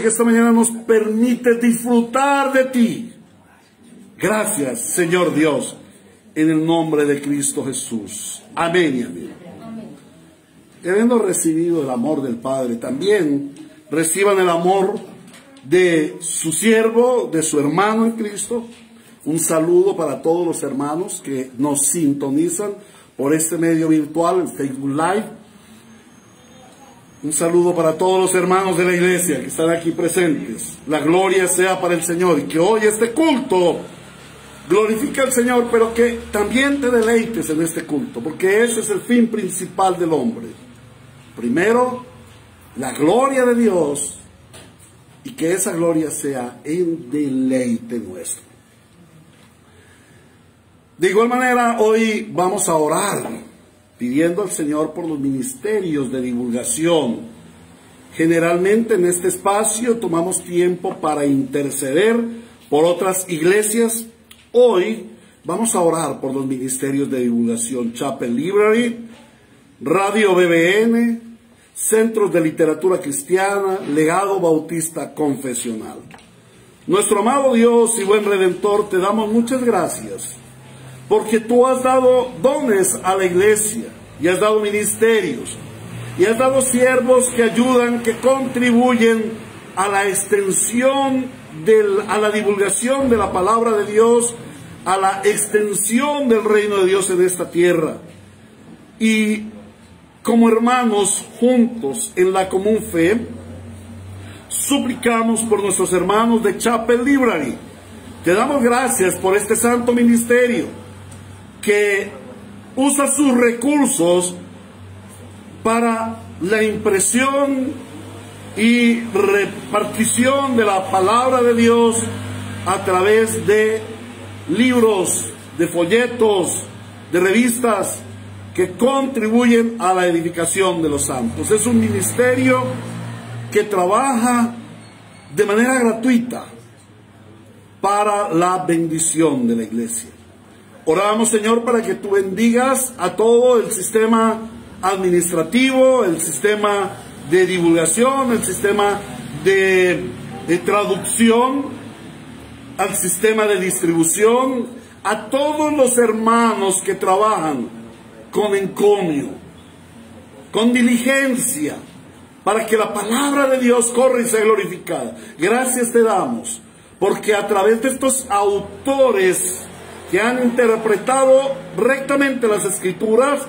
Que esta mañana nos permite disfrutar de ti. Gracias, Señor Dios, en el nombre de Cristo Jesús. Amén y amén. Y habiendo recibido el amor del Padre, también reciban el amor de su siervo, de su hermano en Cristo. Un saludo para todos los hermanos que nos sintonizan por este medio virtual, el Facebook Live. Un saludo para todos los hermanos de la iglesia que están aquí presentes. La gloria sea para el Señor, y que hoy este culto glorifique al Señor, pero que también te deleites en este culto, porque ese es el fin principal del hombre. Primero, la gloria de Dios, y que esa gloria sea en deleite nuestro. De igual manera, hoy vamos a orar pidiendo al Señor por los ministerios de divulgación. Generalmente en este espacio tomamos tiempo para interceder por otras iglesias. Hoy vamos a orar por los ministerios de divulgación: Chapel Library, Radio BBN, Centros de Literatura Cristiana, Legado Bautista Confesional. Nuestro amado Dios y buen Redentor, te damos muchas gracias, porque tú has dado dones a la iglesia, y has dado ministerios, y has dado siervos que ayudan, que contribuyen a la extensión, a la divulgación de la palabra de Dios, a la extensión del reino de Dios en esta tierra. Y como hermanos juntos en la común fe, suplicamos por nuestros hermanos de Chapel Library. Te damos gracias por este santo ministerio que usa sus recursos para la impresión y repartición de la palabra de Dios a través de libros, de folletos, de revistas que contribuyen a la edificación de los santos. Es un ministerio que trabaja de manera gratuita para la bendición de la iglesia. Oramos, Señor, para que tú bendigas a todo el sistema administrativo, el sistema de divulgación, el sistema de traducción, al sistema de distribución, a todos los hermanos que trabajan con encomio, con diligencia, para que la palabra de Dios corra y sea glorificada. Gracias te damos, porque a través de estos autores que han interpretado rectamente las Escrituras,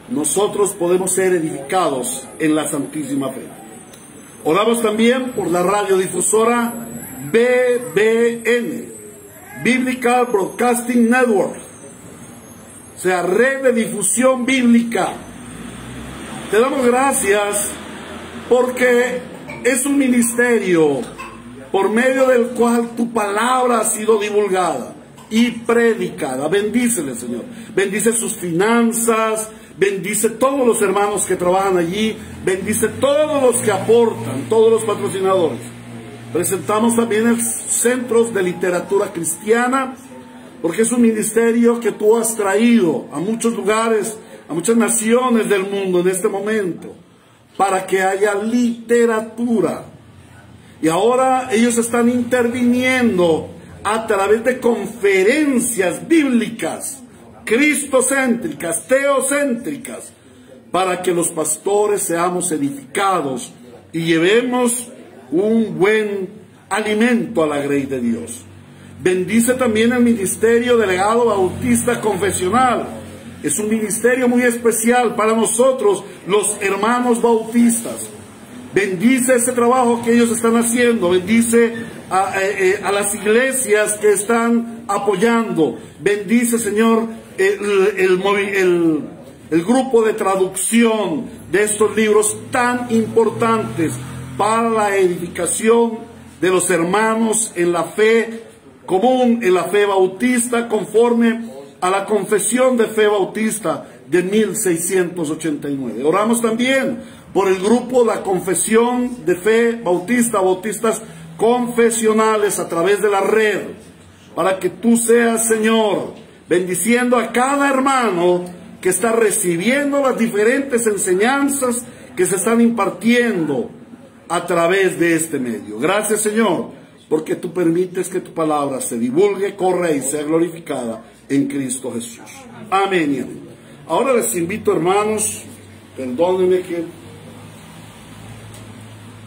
nosotros podemos ser edificados en la santísima fe. Oramos también por la radiodifusora BBN, Biblical Broadcasting Network, o sea, red de difusión bíblica. Te damos gracias porque es un ministerio por medio del cual tu palabra ha sido divulgada y predicada. Bendícele, Señor. Bendice sus finanzas, bendice todos los hermanos que trabajan allí, bendice todos los que aportan, todos los patrocinadores. Presentamos también el Centros de Literatura Cristiana, porque es un ministerio que tú has traído a muchos lugares, a muchas naciones del mundo en este momento, para que haya literatura. Y ahora ellos están interviniendo a través de conferencias bíblicas, cristocéntricas, teocéntricas, para que los pastores seamos edificados y llevemos un buen alimento a la grey de Dios. Bendice también el ministerio de Legado Bautista Confesional. Es un ministerio muy especial para nosotros, los hermanos bautistas. Bendice ese trabajo que ellos están haciendo. Bendice a las iglesias que están apoyando. Bendice, Señor, el grupo de traducción de estos libros tan importantes para la edificación de los hermanos en la fe común, en la fe bautista, conforme a la confesión de fe bautista de 1689. Oramos también por el grupo La Confesión de Fe Bautista, bautistas confesionales a través de la red, para que tú seas, Señor, bendiciendo a cada hermano que está recibiendo las diferentes enseñanzas que se están impartiendo a través de este medio. Gracias, Señor, porque tú permites que tu palabra se divulgue, corra y sea glorificada en Cristo Jesús. Amén y amén. Ahora les invito, hermanos, perdónenme que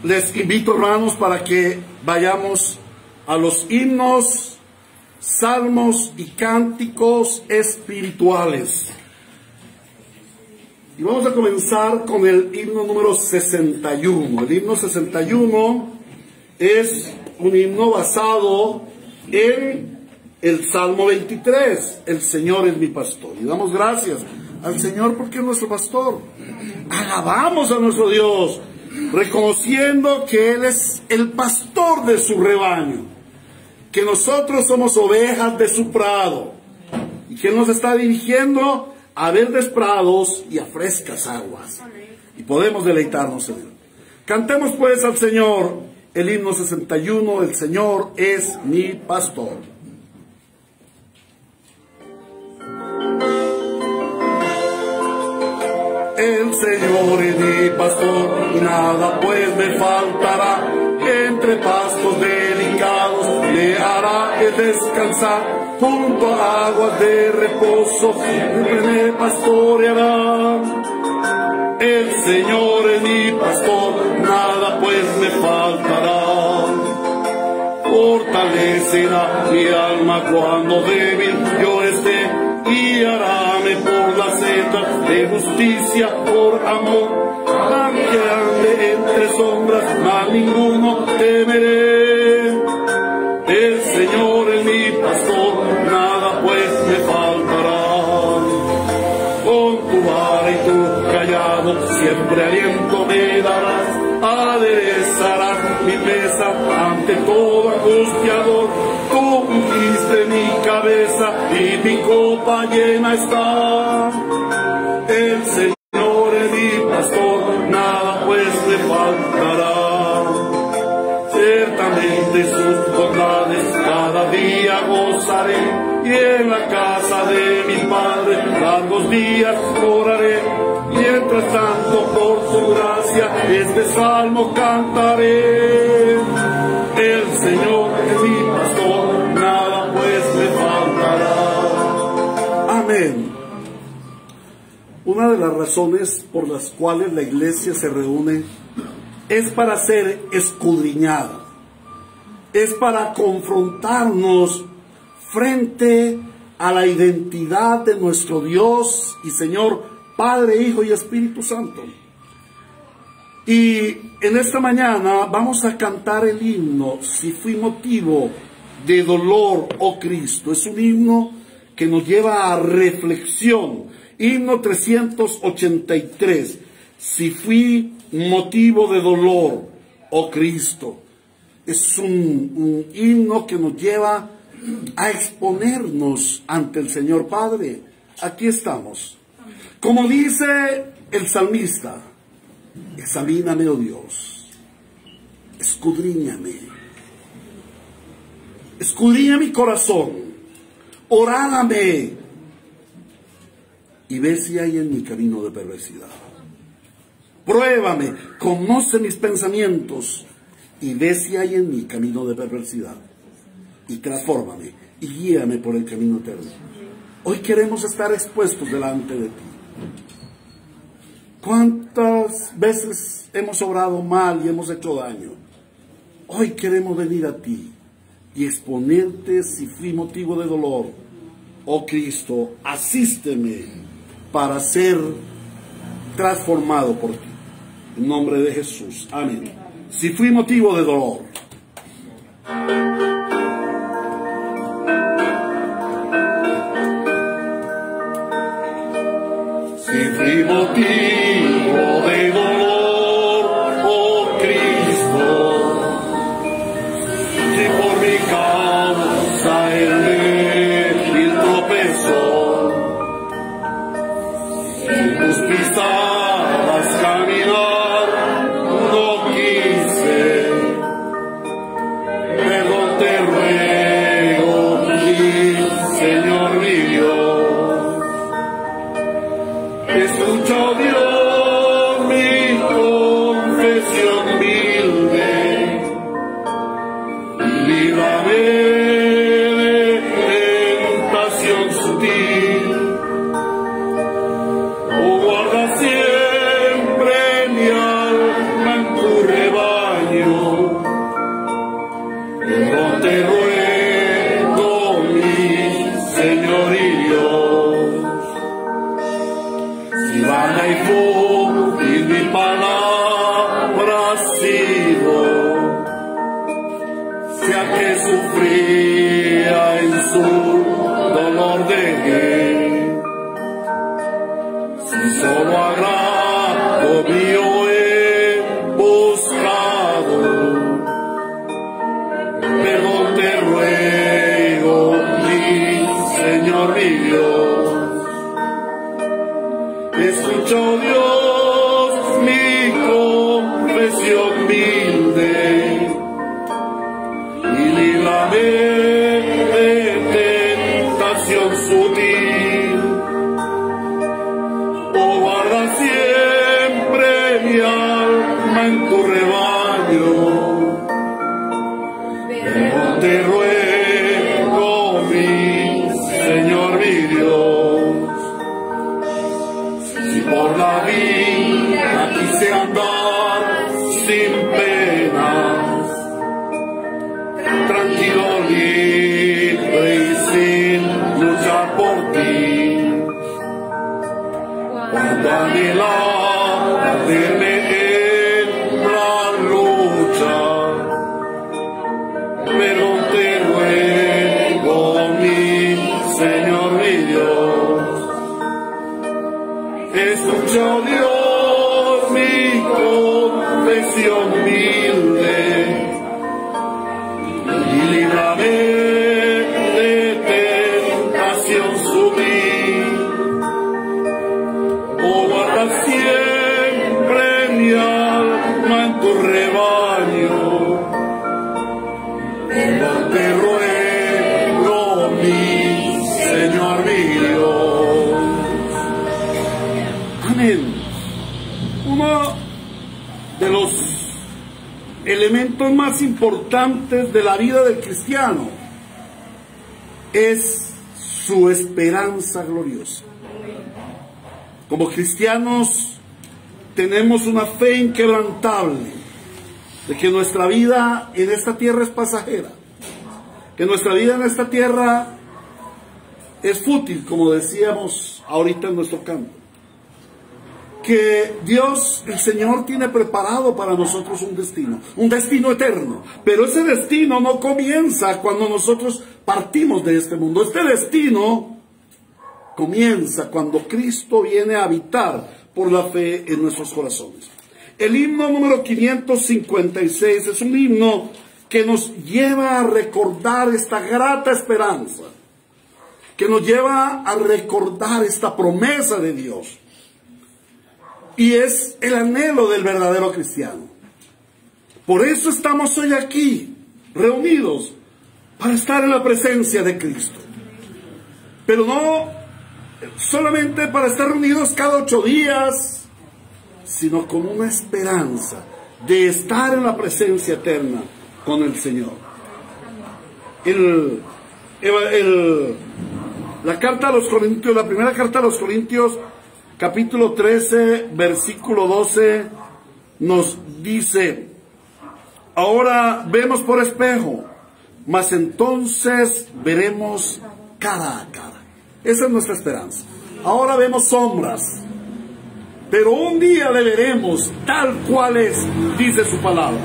les invito, hermanos, para que vayamos a los himnos, salmos y cánticos espirituales. Y vamos a comenzar con el himno número 61. El himno 61 es un himno basado en el Salmo 23. El Señor es mi pastor. Y damos gracias al Señor porque es nuestro pastor. Alabamos a nuestro Dios, reconociendo que Él es el pastor de su rebaño, que nosotros somos ovejas de su prado, y que Él nos está dirigiendo a verdes prados y a frescas aguas, y podemos deleitarnos en Él. Cantemos pues al Señor el himno 61, el Señor es mi pastor. El Señor es mi pastor, y nada pues me faltará. Entre pastos delicados me hará descansar. Junto a aguas de reposo siempre me pastoreará. El Señor es mi pastor, nada pues me faltará. Fortalecerá mi alma cuando débil yo esté, y haráme por la senda de justicia por amor. Aunque ande entre sombras, mal ninguno temeré. El Señor es mi pastor, nada pues me faltará. Con tu vara y tu callado siempre aliento me darás. Aderezarás mi mesa ante todo angustiador. Tú ungiste mi cabeza y mi copa llena está. El Señor es mi pastor, nada pues me faltará. Ciertamente sus bondades cada día gozaré, y en la casa de mi Padre largos días moraré. Mientras tanto por su gracia este salmo cantaré. El Señor es mi pastor, nada pues me faltará. Amén. Una de las razones por las cuales la iglesia se reúne es para ser escudriñada, es para confrontarnos frente a la identidad de nuestro Dios y Señor, Padre, Hijo y Espíritu Santo. Y en esta mañana vamos a cantar el himno Si fui motivo de dolor, oh Cristo. Es un himno que nos lleva a reflexión. Himno 383. Si fui motivo de dolor, oh Cristo. Es un himno que nos lleva a exponernos ante el Señor Padre. Aquí estamos. Como dice el salmista, examíname, oh Dios, escudriñame, escudriña mi corazón, orálame y ve si hay en mi camino de perversidad. Pruébame, conoce mis pensamientos y ve si hay en mi camino de perversidad. Y transfórmame y guíame por el camino eterno. Hoy queremos estar expuestos delante de ti. ¿Cuántas veces hemos obrado mal y hemos hecho daño? Hoy queremos venir a ti y exponerte si fui motivo de dolor. Oh Cristo, asísteme para ser transformado por ti. En nombre de Jesús. Amén. Si fui motivo de dolor. Si fui motivo de dolor, oh Cristo, si por mi causa el débil tropezó, en tus pisadas caminar no quise, perdón te líbrame de tentación sutil. Oh, guarda siempre mi alma en tu rebaño. No te ruego, mi Señor y Dios, si vana y fútil mi palabra ha sido, sea que sufría en su dolor de él, si solo agrado mío he buscado, perdón te ruego, mi Señor mi Dios. Escucha, oh Dios, mi confesión humilde y líbrame de tentación sutil. Oh, guarda siempre mi alma en tu rebaño. Pero te ruego, mi Señor mi Dios, si por la vida quise andar sin penas, tranquilo, libre y sin luchar por ti, cuando anhelaba perderme en la lucha, pero te ruego, mi Señor mi Dios, escucha, oh Dios, mi confesión humilde y líbrame de tentación sutil. Oh, guarda siempre mi alma en tu rebaño. No te ruego, mi Señor mi Dios. Amén. Uno de los elementos más importantes de la vida del cristiano es su esperanza gloriosa. Como cristianos tenemos una fe inquebrantable de que nuestra vida en esta tierra es pasajera, que nuestra vida en esta tierra es fútil, como decíamos ahorita en nuestro canto, que Dios, el Señor, tiene preparado para nosotros un destino eterno, pero ese destino no comienza cuando nosotros partimos de este mundo. Este destino comienza cuando Cristo viene a habitar por la fe en nuestros corazones. El himno número 556 es un himno que nos lleva a recordar esta grata esperanza, que nos lleva a recordar esta promesa de Dios. Y es el anhelo del verdadero cristiano. Por eso estamos hoy aquí, reunidos, para estar en la presencia de Cristo. Pero no solamente para estar reunidos cada 8 días, sino con una esperanza de estar en la presencia eterna con el Señor. La carta a los Corintios, la primera carta a los Corintios, capítulo 13, versículo 12, nos dice: ahora vemos por espejo, mas entonces veremos cara a cara. Esa es nuestra esperanza. Ahora vemos sombras, pero un día le veremos tal cual es, dice su palabra.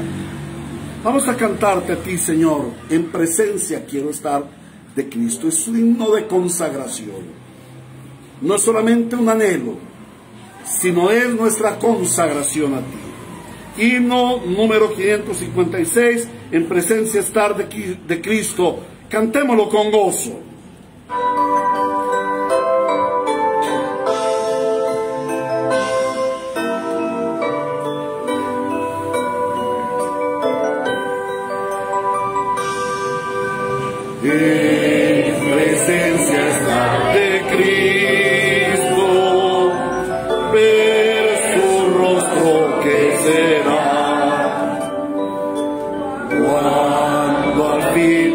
Vamos a cantarte a ti, Señor. En presencia quiero estar de Cristo. Es un himno de consagración. No es solamente un anhelo, sino es nuestra consagración a ti. Himno número 556, en presencia estar de Cristo. Cantémoslo con gozo. En presencia estar de Cristo, ver su rostro que será, cuando al fin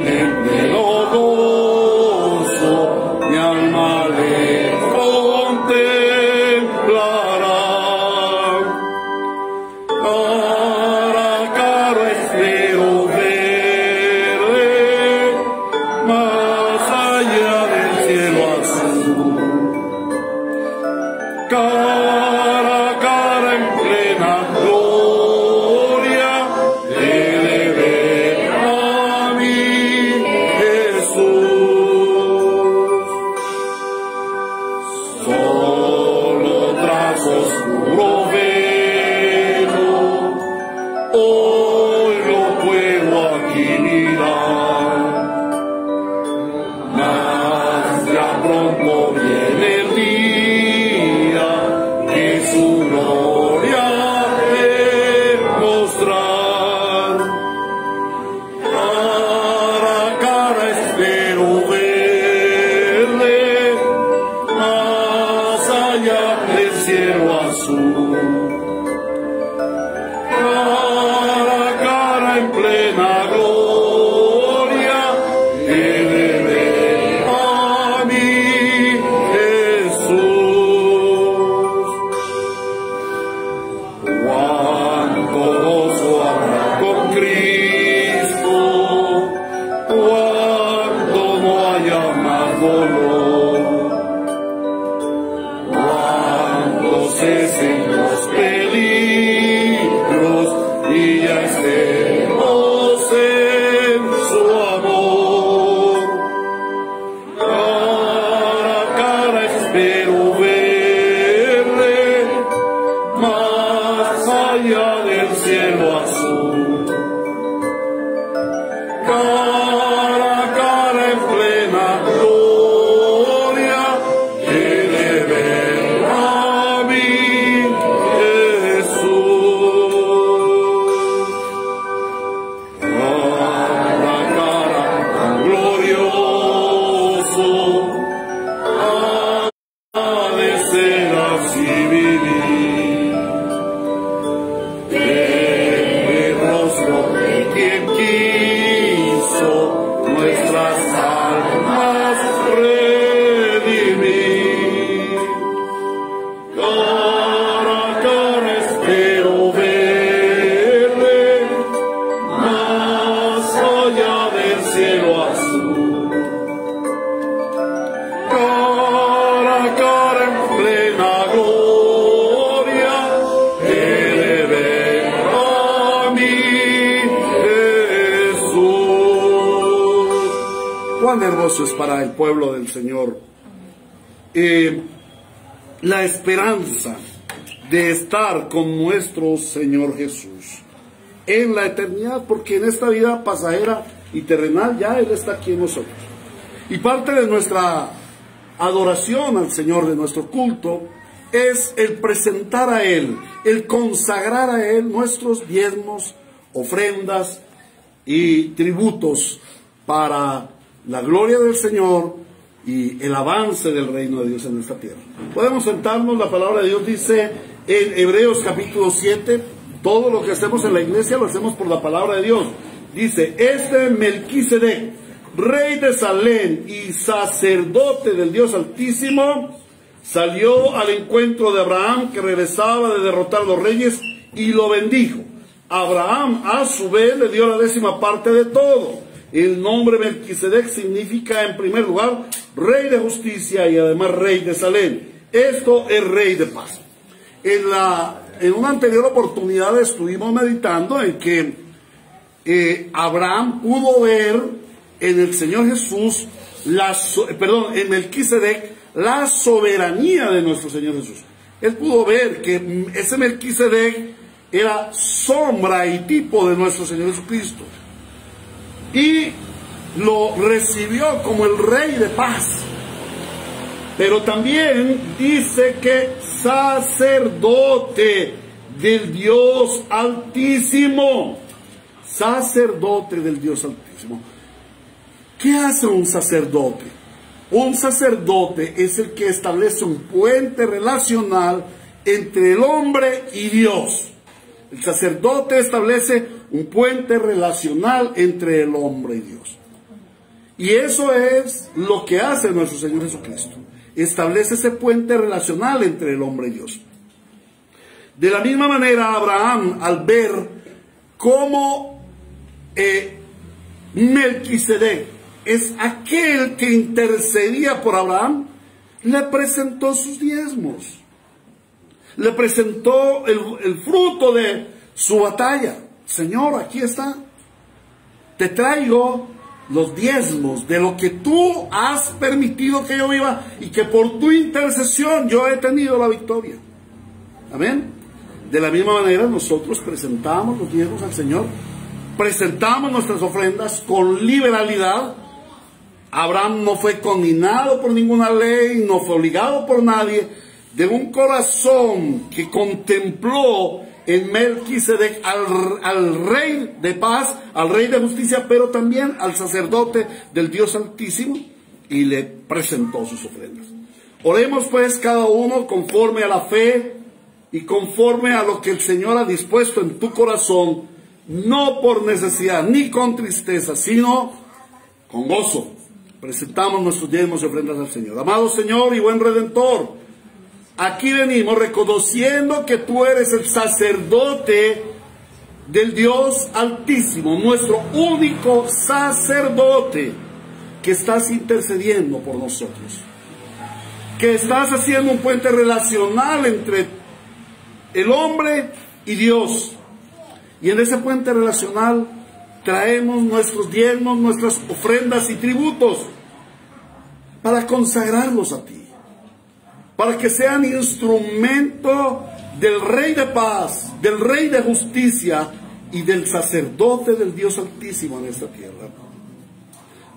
plena gloria que debe a mi Jesús. Cuánto gozo habrá con Cristo, cuando no haya más dolor, cuando cesen los peligros y ya estemos en su amor. Cara a cara espero verle, más allá del cielo azul. Cara a cara en plena gloria, que de ver a mi Jesús. Cara a cara tan glorioso, ha de ser así vivir. El rostro de quien quiso nuestras almas redimir. Cara a cara espero verle, más allá del cielo azul. Cara a cara en plena gloria, que debe a mi Jesús. Cuán hermoso es para el pueblo del Señor la esperanza de estar con nuestro Señor Jesús en la eternidad, porque en esta vida pasajera y terrenal ya Él está aquí en nosotros. Y parte de nuestra adoración al Señor, de nuestro culto, es el presentar a Él, el consagrar a Él nuestros diezmos, ofrendas y tributos para la gloria del Señor y el avance del reino de Dios en esta tierra. Podemos sentarnos. La palabra de Dios dice en Hebreos capítulo 7, todo lo que hacemos en la iglesia lo hacemos por la palabra de Dios. Dice, este Melquisedec, rey de Salem y sacerdote del Dios Altísimo, salió al encuentro de Abraham, que regresaba de derrotar a los reyes, y lo bendijo. Abraham a su vez le dio la 10ª parte de todo. El nombre Melquisedec significa en primer lugar rey de justicia y además rey de Salem. Esto es rey de paz. En una anterior oportunidad estuvimos meditando en que Abraham pudo ver en el Señor Jesús, en Melquisedec, la soberanía de nuestro Señor Jesús. Él pudo ver que ese Melquisedec era sombra y tipo de nuestro Señor Jesucristo. Y lo recibió como el rey de paz. Pero también dice que sacerdote del Dios Altísimo. Sacerdote del Dios Altísimo. ¿Qué hace un sacerdote? Un sacerdote es el que establece un puente relacional entre el hombre y Dios. El sacerdote establece un puente relacional entre el hombre y Dios. Y eso es lo que hace nuestro Señor Jesucristo. Establece ese puente relacional entre el hombre y Dios. De la misma manera, Abraham, al ver cómo Melquisedec es aquel que intercedía por Abraham, le presentó sus diezmos. Le presentó el fruto de su batalla. Señor, aquí está. Te traigo los diezmos de lo que tú has permitido que yo viva y que por tu intercesión yo he tenido la victoria. Amén. De la misma manera nosotros presentamos los diezmos al Señor. Presentamos nuestras ofrendas con liberalidad. Abraham no fue condenado por ninguna ley, no fue obligado por nadie. De un corazón que contempló en Melquisedec al rey de paz, al rey de justicia, pero también al sacerdote del Dios Altísimo, y le presentó sus ofrendas. Oremos pues cada uno conforme a la fe y conforme a lo que el Señor ha dispuesto en tu corazón no por necesidad ni con tristeza, sino con gozo, presentamos nuestros diezmos y ofrendas al Señor. Amado Señor y buen Redentor, aquí venimos reconociendo que tú eres el sacerdote del Dios Altísimo, nuestro único sacerdote, que estás intercediendo por nosotros, que estás haciendo un puente relacional entre el hombre y Dios. Y en ese puente relacional traemos nuestros diezmos, nuestras ofrendas y tributos para consagrarlos a ti, para que sean instrumento del Rey de paz, del Rey de justicia y del sacerdote del Dios Altísimo en esta tierra,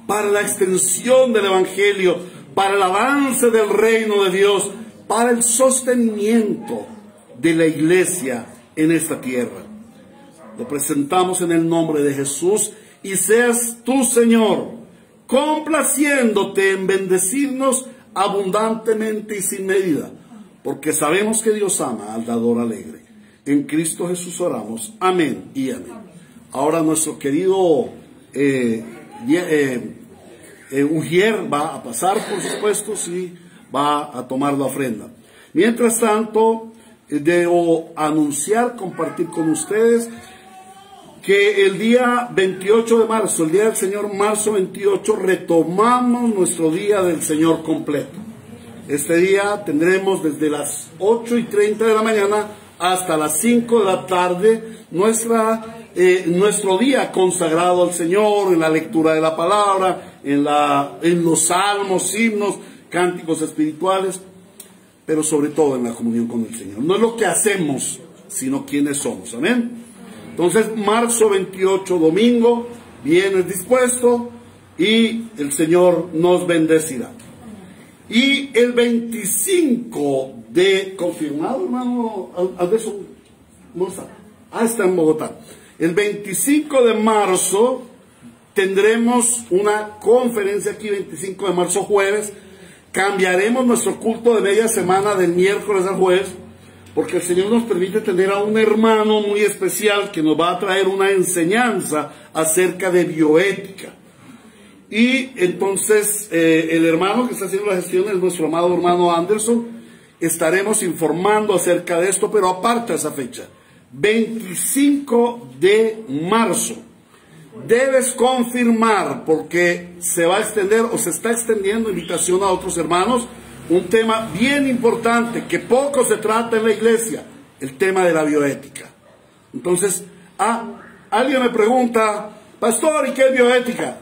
para la extensión del Evangelio, para el avance del reino de Dios, para el sostenimiento de la iglesia en esta tierra. Lo presentamos en el nombre de Jesús, y seas tú, Señor, complaciéndote en bendecirnos abundantemente y sin medida, porque sabemos que Dios ama al dador alegre. En Cristo Jesús oramos. Amén y amén. Ahora nuestro querido Ujier va a pasar, por supuesto, sí, va a tomar la ofrenda. Mientras tanto, debo anunciar, compartir con ustedes que el día 28 de marzo, el día del Señor, marzo 28, retomamos nuestro día del Señor completo. Este día tendremos desde las 8:30 de la mañana hasta las 5 de la tarde nuestro día consagrado al Señor, en la lectura de la palabra, en los salmos, himnos, cánticos espirituales, pero sobre todo en la comunión con el Señor. No es lo que hacemos, sino quiénes somos. Amén. Entonces, marzo 28, domingo, vienes dispuesto y el Señor nos bendecirá. Y el 25 de... ¿Confirmado, hermano? Anderson, ¿cómo está? Está en Bogotá. El 25 de marzo tendremos una conferencia aquí, 25 de marzo, jueves. Cambiaremos nuestro culto de media semana del miércoles al jueves, porque el Señor nos permite tener a un hermano muy especial que nos va a traer una enseñanza acerca de bioética. Y entonces el hermano que está haciendo la gestión es nuestro amado hermano Anderson. Estaremos informando acerca de esto, pero aparte de esa fecha, 25 de marzo. Debes confirmar, porque se va a extender o se está extendiendo invitación a otros hermanos, un tema bien importante que poco se trata en la iglesia, el tema de la bioética. Entonces, alguien me pregunta, pastor, ¿y qué es bioética?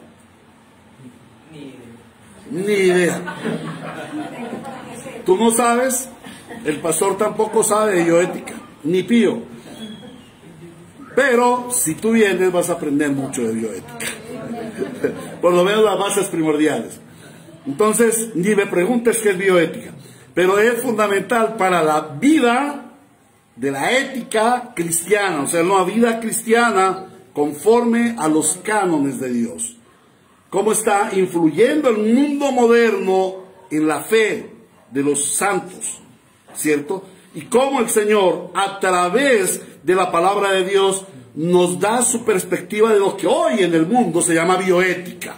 Ni idea. ¿Tú no sabes? El pastor tampoco sabe de bioética, ni Pío. Pero si tú vienes vas a aprender mucho de bioética. Por lo menos las bases primordiales. Entonces, ni me preguntes qué es bioética. Pero es fundamental para la vida de la ética cristiana. O sea, una vida cristiana conforme a los cánones de Dios. Cómo está influyendo el mundo moderno en la fe de los santos, ¿cierto? Y cómo el Señor, a través de la palabra de Dios, nos da su perspectiva de lo que hoy en el mundo se llama bioética.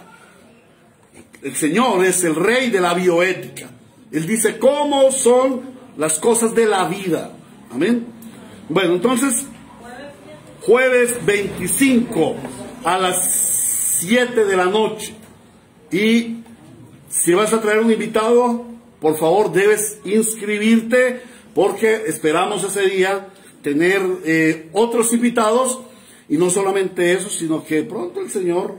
El Señor es el rey de la bioética. Él dice cómo son las cosas de la vida. Amén. Bueno, entonces, jueves 25 a las 7 de la noche. Y si vas a traer un invitado, por favor debes inscribirte, porque esperamos ese día tener otros invitados. Y no solamente eso, sino que de pronto el Señor,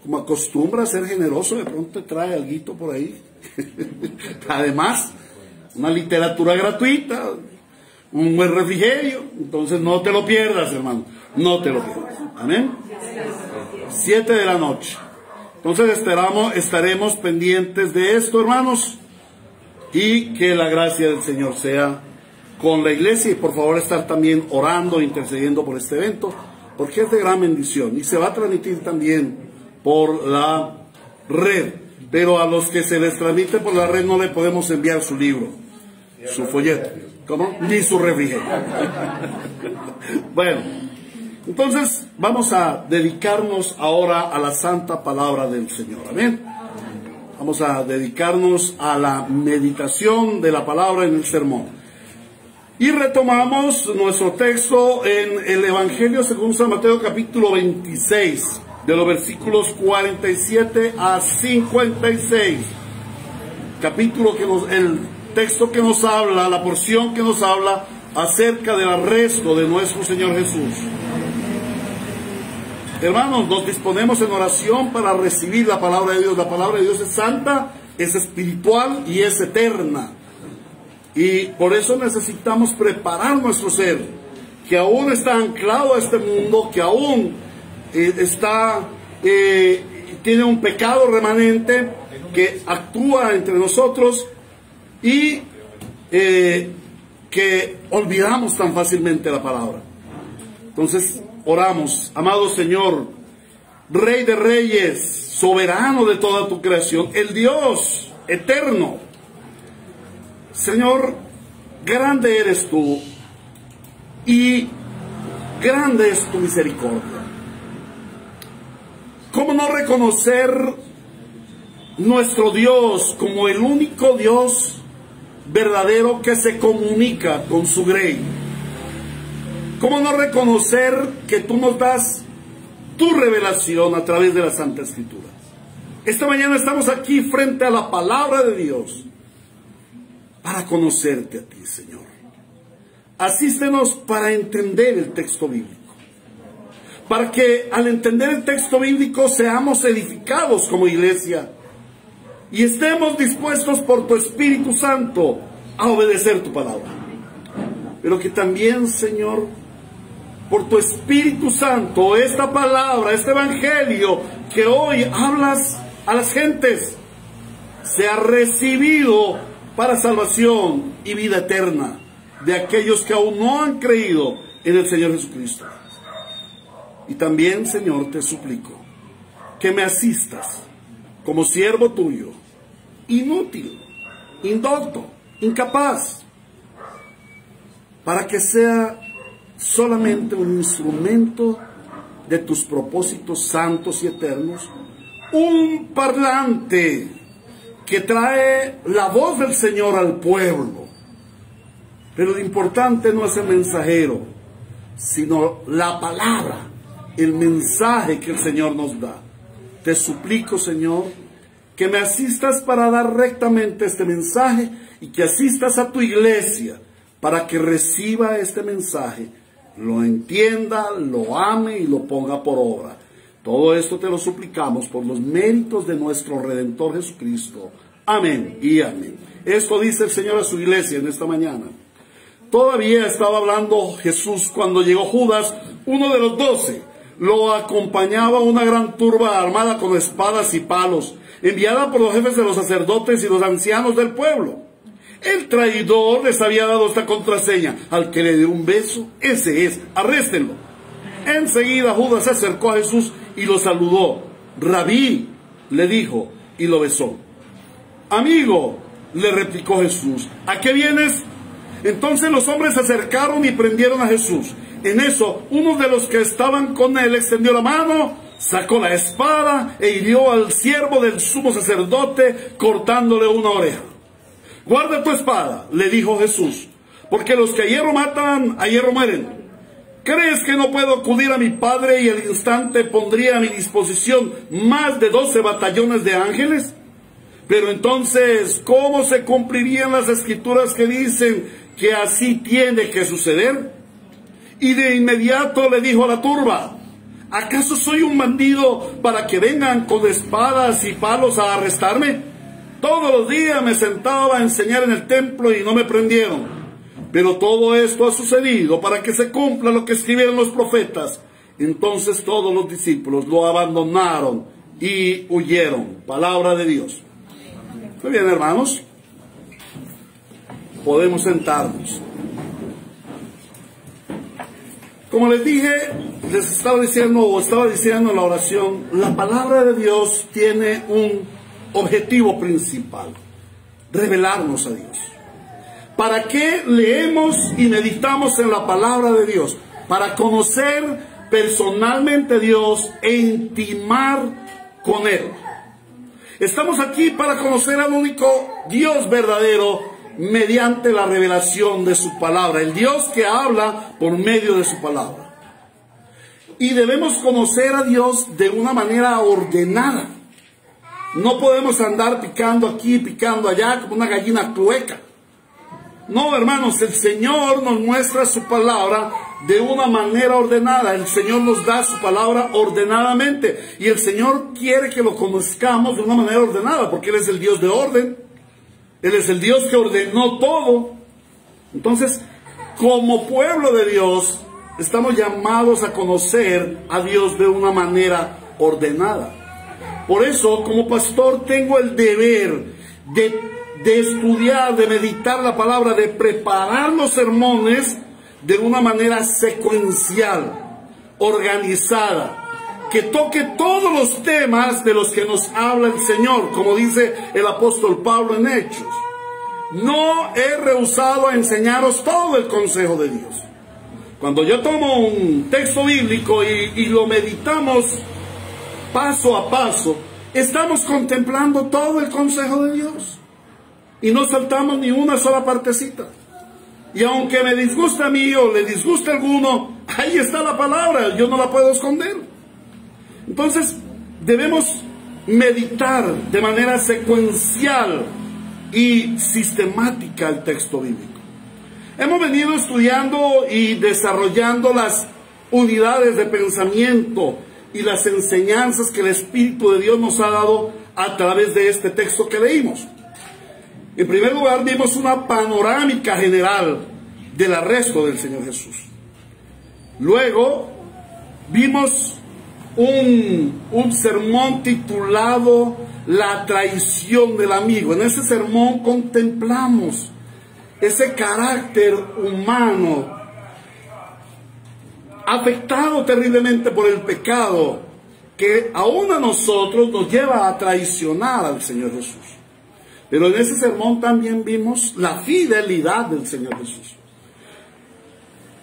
como acostumbra a ser generoso, de pronto te trae alguito por ahí. Además, una literatura gratuita, un buen refrigerio. Entonces no te lo pierdas, hermano. No te lo pierdas. Amén. 7 de la noche. Entonces estaremos pendientes de esto, hermanos. Y que la gracia del Señor sea con la iglesia. Y por favor estar también orando, intercediendo por este evento, porque es de gran bendición. Y se va a transmitir también por la red. Pero a los que se les transmite por la red no le podemos enviar su libro, su folleto. ¿Cómo? Ni su refrigerio. Bueno, Entonces vamos a dedicarnos ahora a la santa palabra del Señor. Amén. Vamos a dedicarnos a la meditación de la palabra en el sermón. Y retomamos nuestro texto en el Evangelio según San Mateo capítulo 26, de los versículos 47 a 56. Capítulo el texto que nos habla, la porción que nos habla acerca del arresto de nuestro Señor Jesús. Hermanos, nos disponemos en oración para recibir la palabra de Dios. La palabra de Dios es santa, es espiritual y es eterna. Y por eso necesitamos preparar nuestro ser, que aún está anclado a este mundo, que aún tiene un pecado remanente que actúa entre nosotros y que olvidamos tan fácilmente la palabra. Entonces oramos. Amado Señor, Rey de Reyes, soberano de toda tu creación, el Dios eterno, Señor, grande eres tú y grande es tu misericordia. ¿Cómo no reconocer nuestro Dios como el único Dios verdadero que se comunica con su grey? ¿Cómo no reconocer que tú nos das tu revelación a través de la Santa Escritura? Esta mañana estamos aquí frente a la palabra de Dios para conocerte a ti, Señor. Asístenos para entender el texto bíblico, para que al entender el texto bíblico seamos edificados como iglesia y estemos dispuestos por tu Espíritu Santo a obedecer tu palabra. Pero que también, Señor, por tu Espíritu Santo, esta palabra, este evangelio que hoy hablas a las gentes, sea recibido para salvación y vida eterna de aquellos que aún no han creído en el Señor Jesucristo. Y también, Señor, te suplico que me asistas como siervo tuyo, inútil, indocto, incapaz, para que sea solamente un instrumento de tus propósitos santos y eternos, un parlante que trae la voz del Señor al pueblo. Pero lo importante no es el mensajero, sino la palabra, el mensaje que el Señor nos da. Te suplico, Señor, que me asistas para dar rectamente este mensaje y que asistas a tu iglesia para que reciba este mensaje, lo entienda, lo ame y lo ponga por obra. Todo esto te lo suplicamos por los méritos de nuestro Redentor Jesucristo. Amén y amén. Esto dice el Señor a su iglesia en esta mañana. Todavía estaba hablando Jesús cuando llegó Judas, uno de los 12. Lo acompañaba una gran turba armada con espadas y palos, enviada por los jefes de los sacerdotes y los ancianos del pueblo. El traidor les había dado esta contraseña: al que le dé un beso, ese es, arréstenlo. Enseguida Judas se acercó a Jesús y lo saludó. Rabí, le dijo, y lo besó. Amigo, le replicó Jesús, ¿a qué vienes? Entonces los hombres se acercaron y prendieron a Jesús. En eso, uno de los que estaban con él extendió la mano, sacó la espada e hirió al siervo del sumo sacerdote, cortándole una oreja. Guarda tu espada, le dijo Jesús, porque los que a hierro matan, a hierro mueren. ¿Crees que no puedo acudir a mi Padre y al instante pondría a mi disposición más de 12 batallones de ángeles? Pero entonces, ¿cómo se cumplirían las escrituras que dicen que así tiene que suceder? Y de inmediato le dijo a la turba: ¿acaso soy un bandido para que vengan con espadas y palos a arrestarme? Todos los días me sentaba a enseñar en el templo y no me prendieron. Pero todo esto ha sucedido para que se cumpla lo que escribieron los profetas. Entonces todos los discípulos lo abandonaron y huyeron. Palabra de Dios. Muy bien, hermanos. Podemos sentarnos. Como les dije, estaba diciendo en la oración, la palabra de Dios tiene un objetivo principal: revelarnos a Dios. ¿Para qué leemos y meditamos en la palabra de Dios? Para conocer personalmente a Dios e intimar con Él. Estamos aquí para conocer al único Dios verdadero mediante la revelación de su palabra, el Dios que habla por medio de su palabra. Y debemos conocer a Dios de una manera ordenada. No podemos andar picando aquí, picando allá como una gallina clueca. No, hermanos, el Señor nos muestra su palabra de una manera ordenada. El Señor nos da su palabra ordenadamente. Y el Señor quiere que lo conozcamos de una manera ordenada, porque Él es el Dios de orden. Él es el Dios que ordenó todo. Entonces, como pueblo de Dios, estamos llamados a conocer a Dios de una manera ordenada. Por eso, como pastor, tengo el deber de estudiar, de meditar la palabra, de preparar los sermones de una manera secuencial, organizada, que toque todos los temas de los que nos habla el Señor, como dice el apóstol Pablo en Hechos. No he rehusado a enseñaros todo el consejo de Dios. Cuando yo tomo un texto bíblico y lo meditamos paso a paso, estamos contemplando todo el consejo de Dios. Y no saltamos ni una sola partecita. Y aunque me disgusta a mí o le disgusta a alguno, ahí está la palabra, yo no la puedo esconder. Entonces, debemos meditar de manera secuencial y sistemática el texto bíblico. Hemos venido estudiando y desarrollando las unidades de pensamiento y las enseñanzas que el Espíritu de Dios nos ha dado a través de este texto que leímos. En primer lugar, vimos una panorámica general del arresto del Señor Jesús. Luego, vimos un sermón titulado La traición del amigo. En ese sermón contemplamos ese carácter humano afectado terriblemente por el pecado que aún a nosotros nos lleva a traicionar al Señor Jesús. Pero en ese sermón también vimos la fidelidad del Señor Jesús.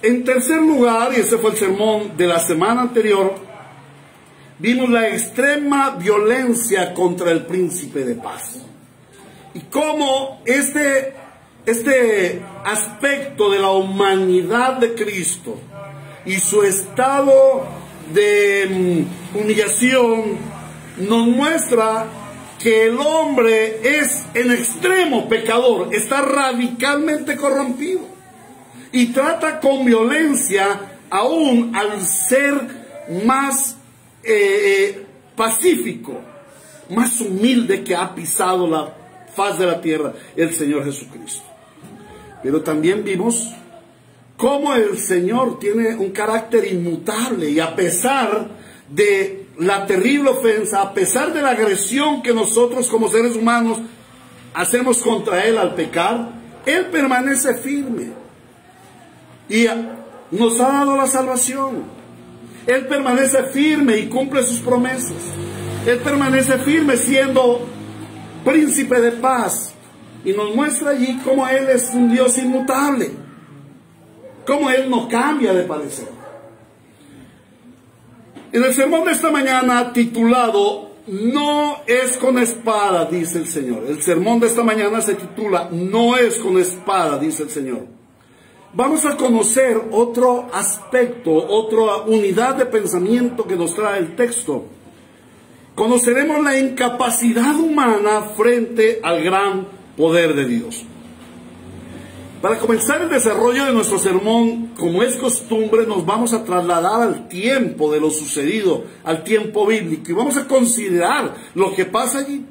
En tercer lugar, y ese fue el sermón de la semana anterior, vimos la extrema violencia contra el príncipe de paz. Y cómo este aspecto de la humanidad de Cristo y su estado de humillación nos muestra que el hombre es en extremo pecador, está radicalmente corrompido y trata con violencia aún al ser más pacífico, más humilde que ha pisado la faz de la tierra, el Señor Jesucristo. Pero también vimos cómo el Señor tiene un carácter inmutable y a pesar de la terrible ofensa, a pesar de la agresión que nosotros como seres humanos hacemos contra Él al pecar, Él permanece firme y nos ha dado la salvación. Él permanece firme y cumple sus promesas. Él permanece firme siendo príncipe de paz y nos muestra allí cómo Él es un Dios inmutable, cómo Él no cambia de parecer. En el sermón de esta mañana titulado No es con espada, dice el Señor. El sermón de esta mañana se titula No es con espada, dice el Señor. Vamos a conocer otro aspecto, otra unidad de pensamiento que nos trae el texto. Conoceremos la incapacidad humana frente al gran poder de Dios. Para comenzar el desarrollo de nuestro sermón, como es costumbre, nos vamos a trasladar al tiempo de lo sucedido, al tiempo bíblico, y vamos a considerar lo que pasa allí.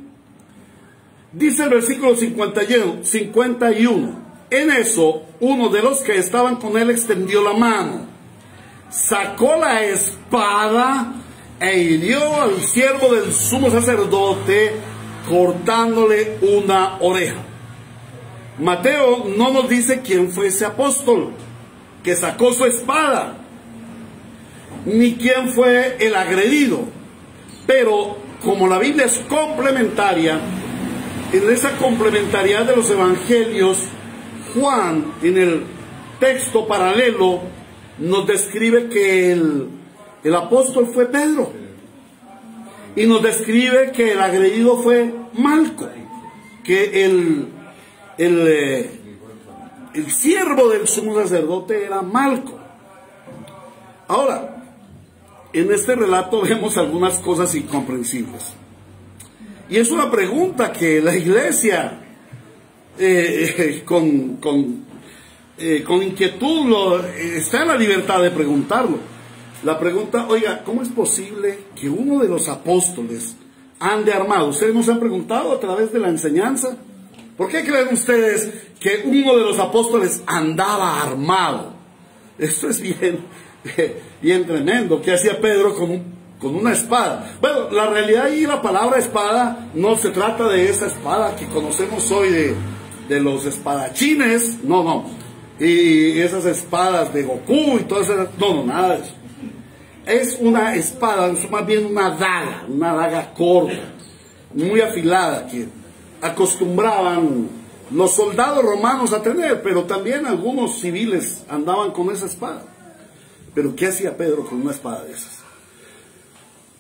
Dice el versículo 51, en eso, uno de los que estaban con él extendió la mano, sacó la espada e hirió al siervo del sumo sacerdote, cortándole una oreja. Mateo no nos dice quién fue ese apóstol que sacó su espada, ni quién fue el agredido. Pero como la Biblia es complementaria, en esa complementariedad de los evangelios, Juan, en el texto paralelo, nos describe que el apóstol fue Pedro. Y nos describe que el agredido fue Malco, que el siervo del sumo sacerdote era Malco. Ahora, en este relato vemos algunas cosas incomprensibles. Y es una pregunta que la iglesia, con inquietud, está en la libertad de preguntarlo. La pregunta, oiga, ¿cómo es posible que uno de los apóstoles ande armado? ¿Ustedes no se han preguntado a través de la enseñanza? ¿Por qué creen ustedes que uno de los apóstoles andaba armado? Esto es bien tremendo. ¿Qué hacía Pedro con una espada? Bueno, la realidad y la palabra espada no se trata de esa espada que conocemos hoy de los espadachines. No. Y esas espadas de Goku y todas esas. No, nada de eso. Es una espada, es más bien una daga corta, muy afilada, que acostumbraban los soldados romanos a tener, pero también algunos civiles andaban con esa espada. Pero ¿qué hacía Pedro con una espada de esas?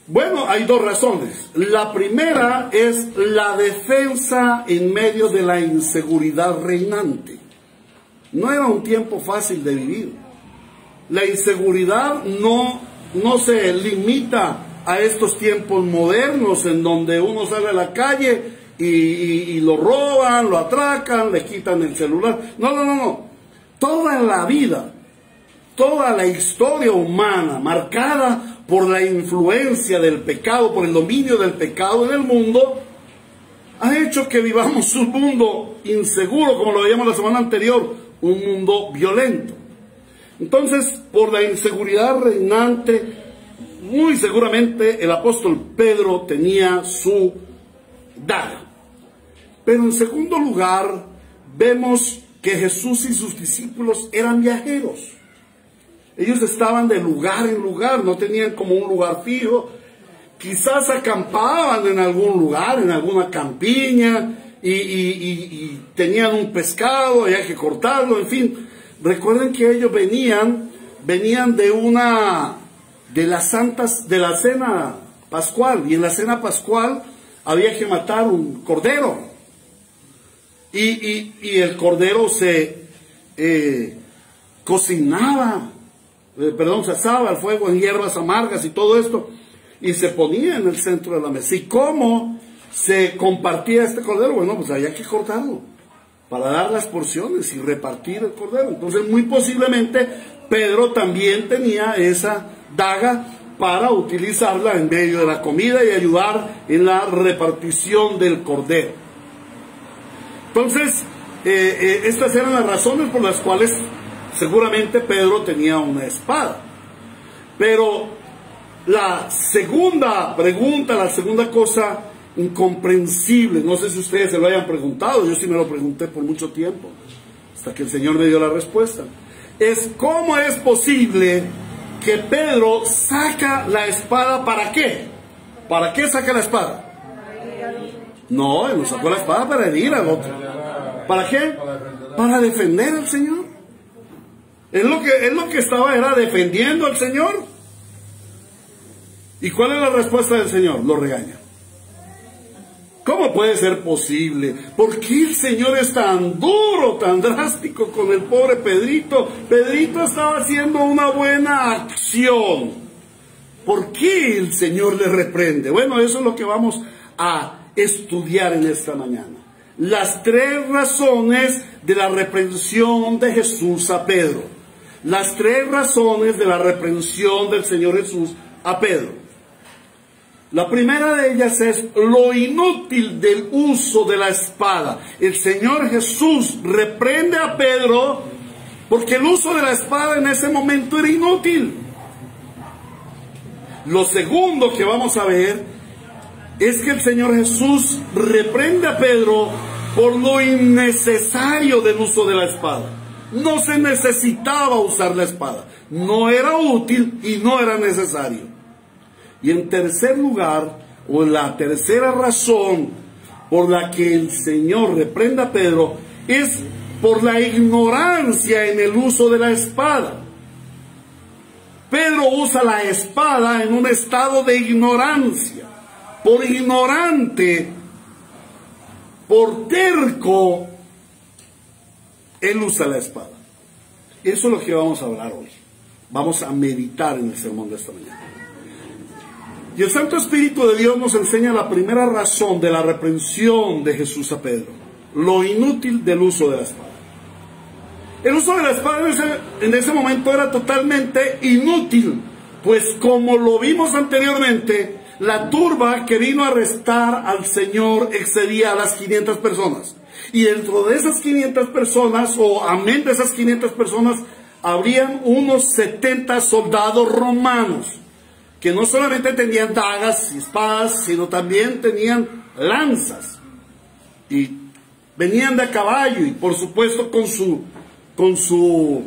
Bueno, hay dos razones. La primera es la defensa en medio de la inseguridad reinante. No era un tiempo fácil de vivir. La inseguridad no se limita a estos tiempos modernos en donde uno sale a la calle y lo roban, lo atracan, le quitan el celular. No. Toda la vida, toda la historia humana marcada por la influencia del pecado, por el dominio del pecado en el mundo, ha hecho que vivamos un mundo inseguro, como lo veíamos la semana anterior, un mundo violento. Entonces, por la inseguridad reinante, muy seguramente el apóstol Pedro tenía su daga. Pero en segundo lugar, vemos que Jesús y sus discípulos eran viajeros. Ellos estaban de lugar en lugar, no tenían como un lugar fijo. Quizás acampaban en algún lugar, en alguna campiña, y tenían un pescado, había que cortarlo, en fin. Recuerden que ellos venían de la cena pascual, y en la cena pascual había que matar un cordero, y el cordero se cocinaba, se asaba al fuego en hierbas amargas y todo esto, y se ponía en el centro de la mesa. ¿Y cómo se compartía este cordero? Bueno, pues había que cortarlo para dar las porciones y repartir el cordero. Entonces, muy posiblemente, Pedro también tenía esa daga para utilizarla en medio de la comida y ayudar en la repartición del cordero. Entonces, estas eran las razones por las cuales seguramente Pedro tenía una espada. Pero la segunda pregunta, la segunda cosa incomprensible, no sé si ustedes se lo hayan preguntado, yo sí me lo pregunté por mucho tiempo, hasta que el Señor me dio la respuesta, es ¿cómo es posible que Pedro saca la espada? ¿Para qué? ¿Para qué saca la espada? No, él no sacó la espada para herir al otro. ¿Para qué? Para defender al Señor. Él lo que estaba era defendiendo al Señor. ¿Y cuál es la respuesta del Señor? Lo regaña. ¿Cómo puede ser posible? ¿Por qué el Señor es tan duro, tan drástico con el pobre Pedrito? Pedrito estaba haciendo una buena acción. ¿Por qué el Señor le reprende? Bueno, eso es lo que vamos a estudiar en esta mañana. Las tres razones de la reprensión de Jesús a Pedro. Las tres razones de la reprensión del Señor Jesús a Pedro. La primera de ellas es lo inútil del uso de la espada. El Señor Jesús reprende a Pedro porque el uso de la espada en ese momento era inútil. Lo segundo que vamos a ver es que el Señor Jesús reprende a Pedro por lo innecesario del uso de la espada. No se necesitaba usar la espada. No era útil y no era necesario. Y en tercer lugar, o la tercera razón por la que el Señor reprende a Pedro, es por la ignorancia en el uso de la espada. Pedro usa la espada en un estado de ignorancia. Por ignorante, por terco, él usa la espada. Eso es lo que vamos a hablar hoy. Vamos a meditar en el sermón de esta mañana. Y el Santo Espíritu de Dios nos enseña la primera razón de la reprensión de Jesús a Pedro: lo inútil del uso de la espada. El uso de la espada en ese momento era totalmente inútil, pues como lo vimos anteriormente, la turba que vino a arrestar al Señor excedía a las 500 personas. Y dentro de esas 500 personas, o amén de esas 500 personas, habrían unos 70 soldados romanos, que no solamente tenían dagas y espadas, sino también tenían lanzas. Y venían de a caballo y por supuesto con su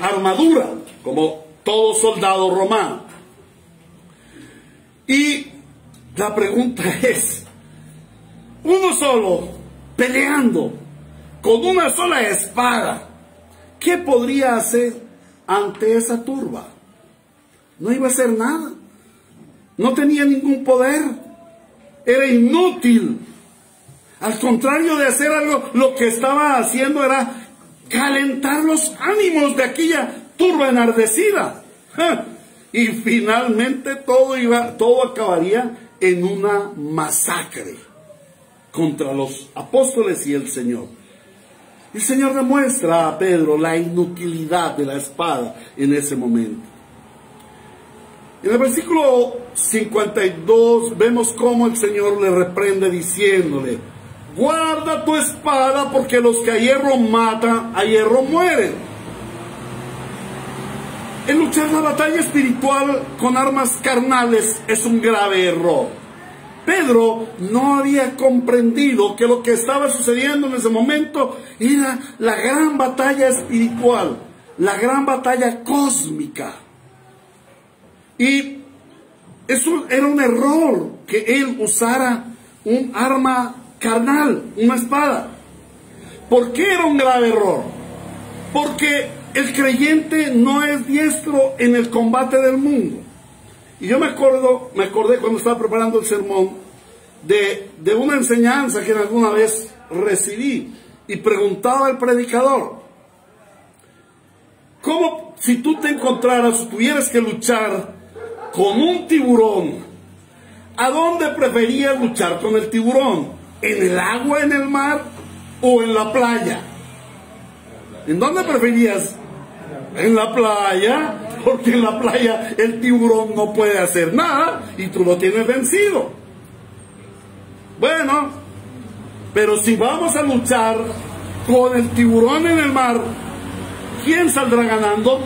armadura, como todo soldado romano. Y la pregunta es, uno solo, peleando, con una sola espada, ¿qué podría hacer ante esa turba? No iba a hacer nada. No tenía ningún poder. Era inútil. Al contrario de hacer algo, lo que estaba haciendo era calentar los ánimos de aquella turba enardecida. Y finalmente todo acabaría en una masacre contra los apóstoles y el Señor. El Señor demuestra a Pedro la inutilidad de la espada en ese momento. En el versículo 52 vemos cómo el Señor le reprende diciéndole: guarda tu espada, porque los que a hierro matan, a hierro mueren. El luchar la batalla espiritual con armas carnales es un grave error. Pedro no había comprendido que lo que estaba sucediendo en ese momento era la gran batalla espiritual, la gran batalla cósmica. Y eso era un error, que él usara un arma carnal, una espada. ¿Por qué era un grave error? Porque el creyente no es diestro en el combate del mundo. Y yo me acordé cuando estaba preparando el sermón de una enseñanza que alguna vez recibí, y preguntaba al predicador: ¿cómo, si tú te encontraras, tuvieras que luchar con un tiburón, a dónde preferías luchar con el tiburón? ¿En el agua, en el mar o en la playa? ¿En dónde preferías? En la playa, porque en la playa el tiburón no puede hacer nada y tú lo tienes vencido. Bueno, pero si vamos a luchar con el tiburón en el mar, ¿quién saldrá ganando?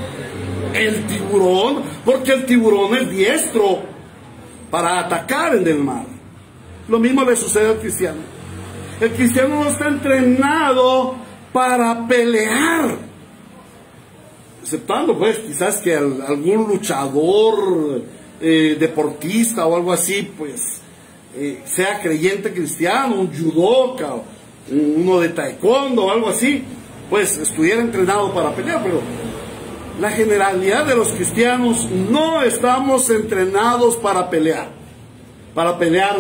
El tiburón, porque el tiburón es diestro para atacar en el mar. Lo mismo le sucede al cristiano. El cristiano no está entrenado para pelear, exceptando pues quizás que algún luchador deportista o algo así, pues sea creyente cristiano, un judoka, uno de taekwondo o algo así, pues estuviera entrenado para pelear. Pero la generalidad de los cristianos no estamos entrenados para pelear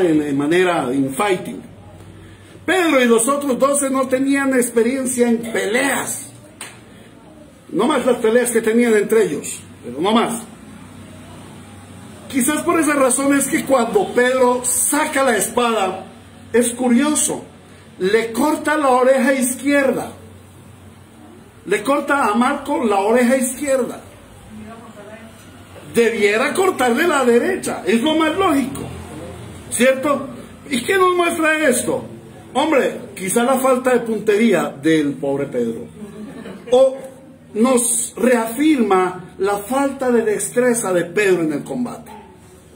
en manera infighting. Pedro y los otros 12 no tenían experiencia en peleas, no más las peleas que tenían entre ellos, pero no más. Quizás por esa razón es que cuando Pedro saca la espada, es curioso, le corta la oreja izquierda. Le corta a Marco la oreja izquierda. Debiera cortarle la derecha, es lo más lógico, ¿cierto? ¿Y qué nos muestra esto? Hombre, quizá la falta de puntería del pobre Pedro, o nos reafirma la falta de destreza de Pedro en el combate.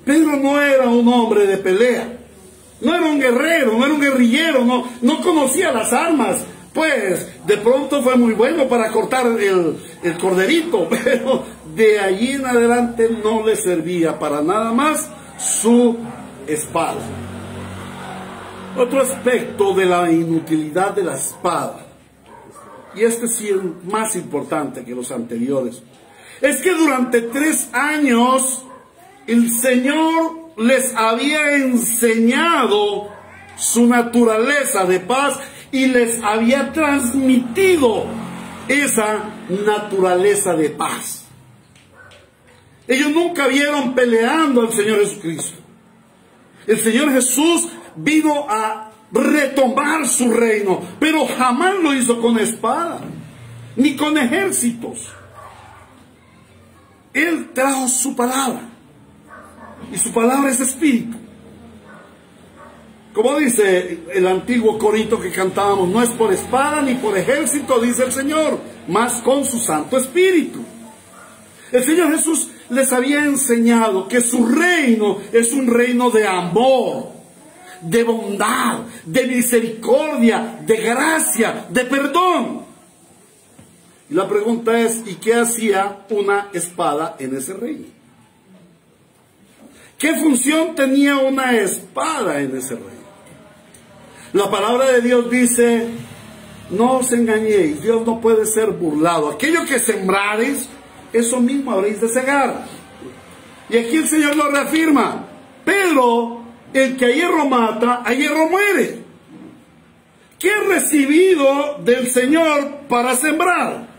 Pedro no era un hombre de pelea, no era un guerrero, no era un guerrillero, no conocía las armas. Pues de pronto fue muy bueno para cortar el corderito, pero de allí en adelante no le servía para nada más su espada. Otro aspecto de la inutilidad de la espada, y este sí es más importante que los anteriores, Es que durante 3 años el Señor les había enseñado su naturaleza de paz y les había transmitido esa naturaleza de paz. Ellos nunca vieron peleando al Señor Jesucristo. El Señor Jesús vino a retomar su reino, pero jamás lo hizo con espada, ni con ejércitos. Él trajo su palabra, y su palabra es espíritu. Como dice el antiguo corito que cantábamos, no es por espada ni por ejército, dice el Señor, mas con su Santo Espíritu. El Señor Jesús les había enseñado que su reino es un reino de amor, de bondad, de misericordia, de gracia, de perdón. Y la pregunta es, ¿y qué hacía una espada en ese reino? ¿Qué función tenía una espada en ese reino? La palabra de Dios dice, no os engañéis, Dios no puede ser burlado. Aquello que sembrareis, eso mismo habréis de segar. Y aquí el Señor lo reafirma. Pero el que a hierro mata, a hierro muere. ¿Qué he recibido del Señor para sembrar?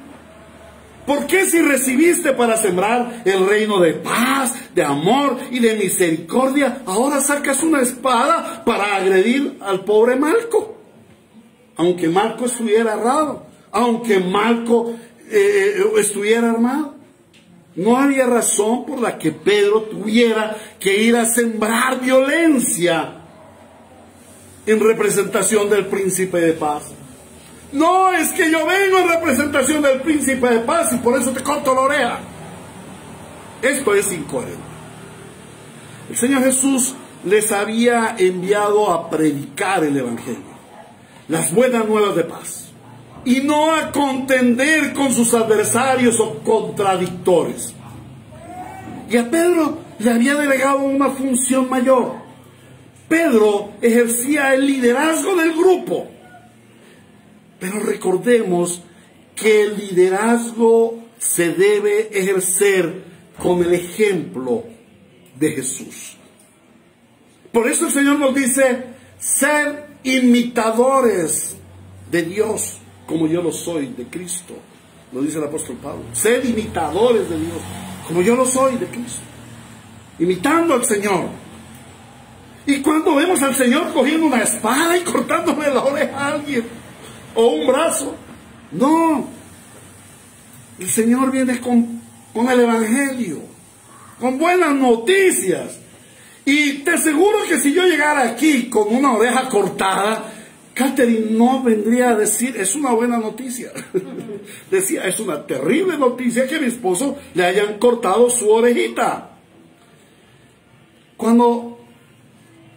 ¿Por qué si recibiste para sembrar el reino de paz, de amor y de misericordia, ahora sacas una espada para agredir al pobre Malco? Aunque Malco estuviera armado, aunque Malco estuviera armado. No había razón por la que Pedro tuviera que ir a sembrar violencia en representación del príncipe de paz. No, es que yo vengo en representación del príncipe de paz y por eso te corto la oreja. Esto es incoherente. El Señor Jesús les había enviado a predicar el evangelio, las buenas nuevas de paz, y no a contender con sus adversarios o contradictores. Y a Pedro le había delegado una función mayor. Pedro ejercía el liderazgo del grupo. Pero recordemos que el liderazgo se debe ejercer con el ejemplo de Jesús. Por eso el Señor nos dice, ser imitadores de Dios, como yo lo soy de Cristo. Lo dice el apóstol Pablo. Ser imitadores de Dios, como yo lo soy de Cristo. Imitando al Señor. Y cuando vemos al Señor cogiendo una espada y cortándole la oreja a alguien, o un brazo, no. El Señor viene con el evangelio, con buenas noticias. Y te aseguro que si yo llegara aquí con una oreja cortada, Catherine no vendría a decir, es una buena noticia. Decía, es una terrible noticia que a mi esposo le hayan cortado su orejita. Cuando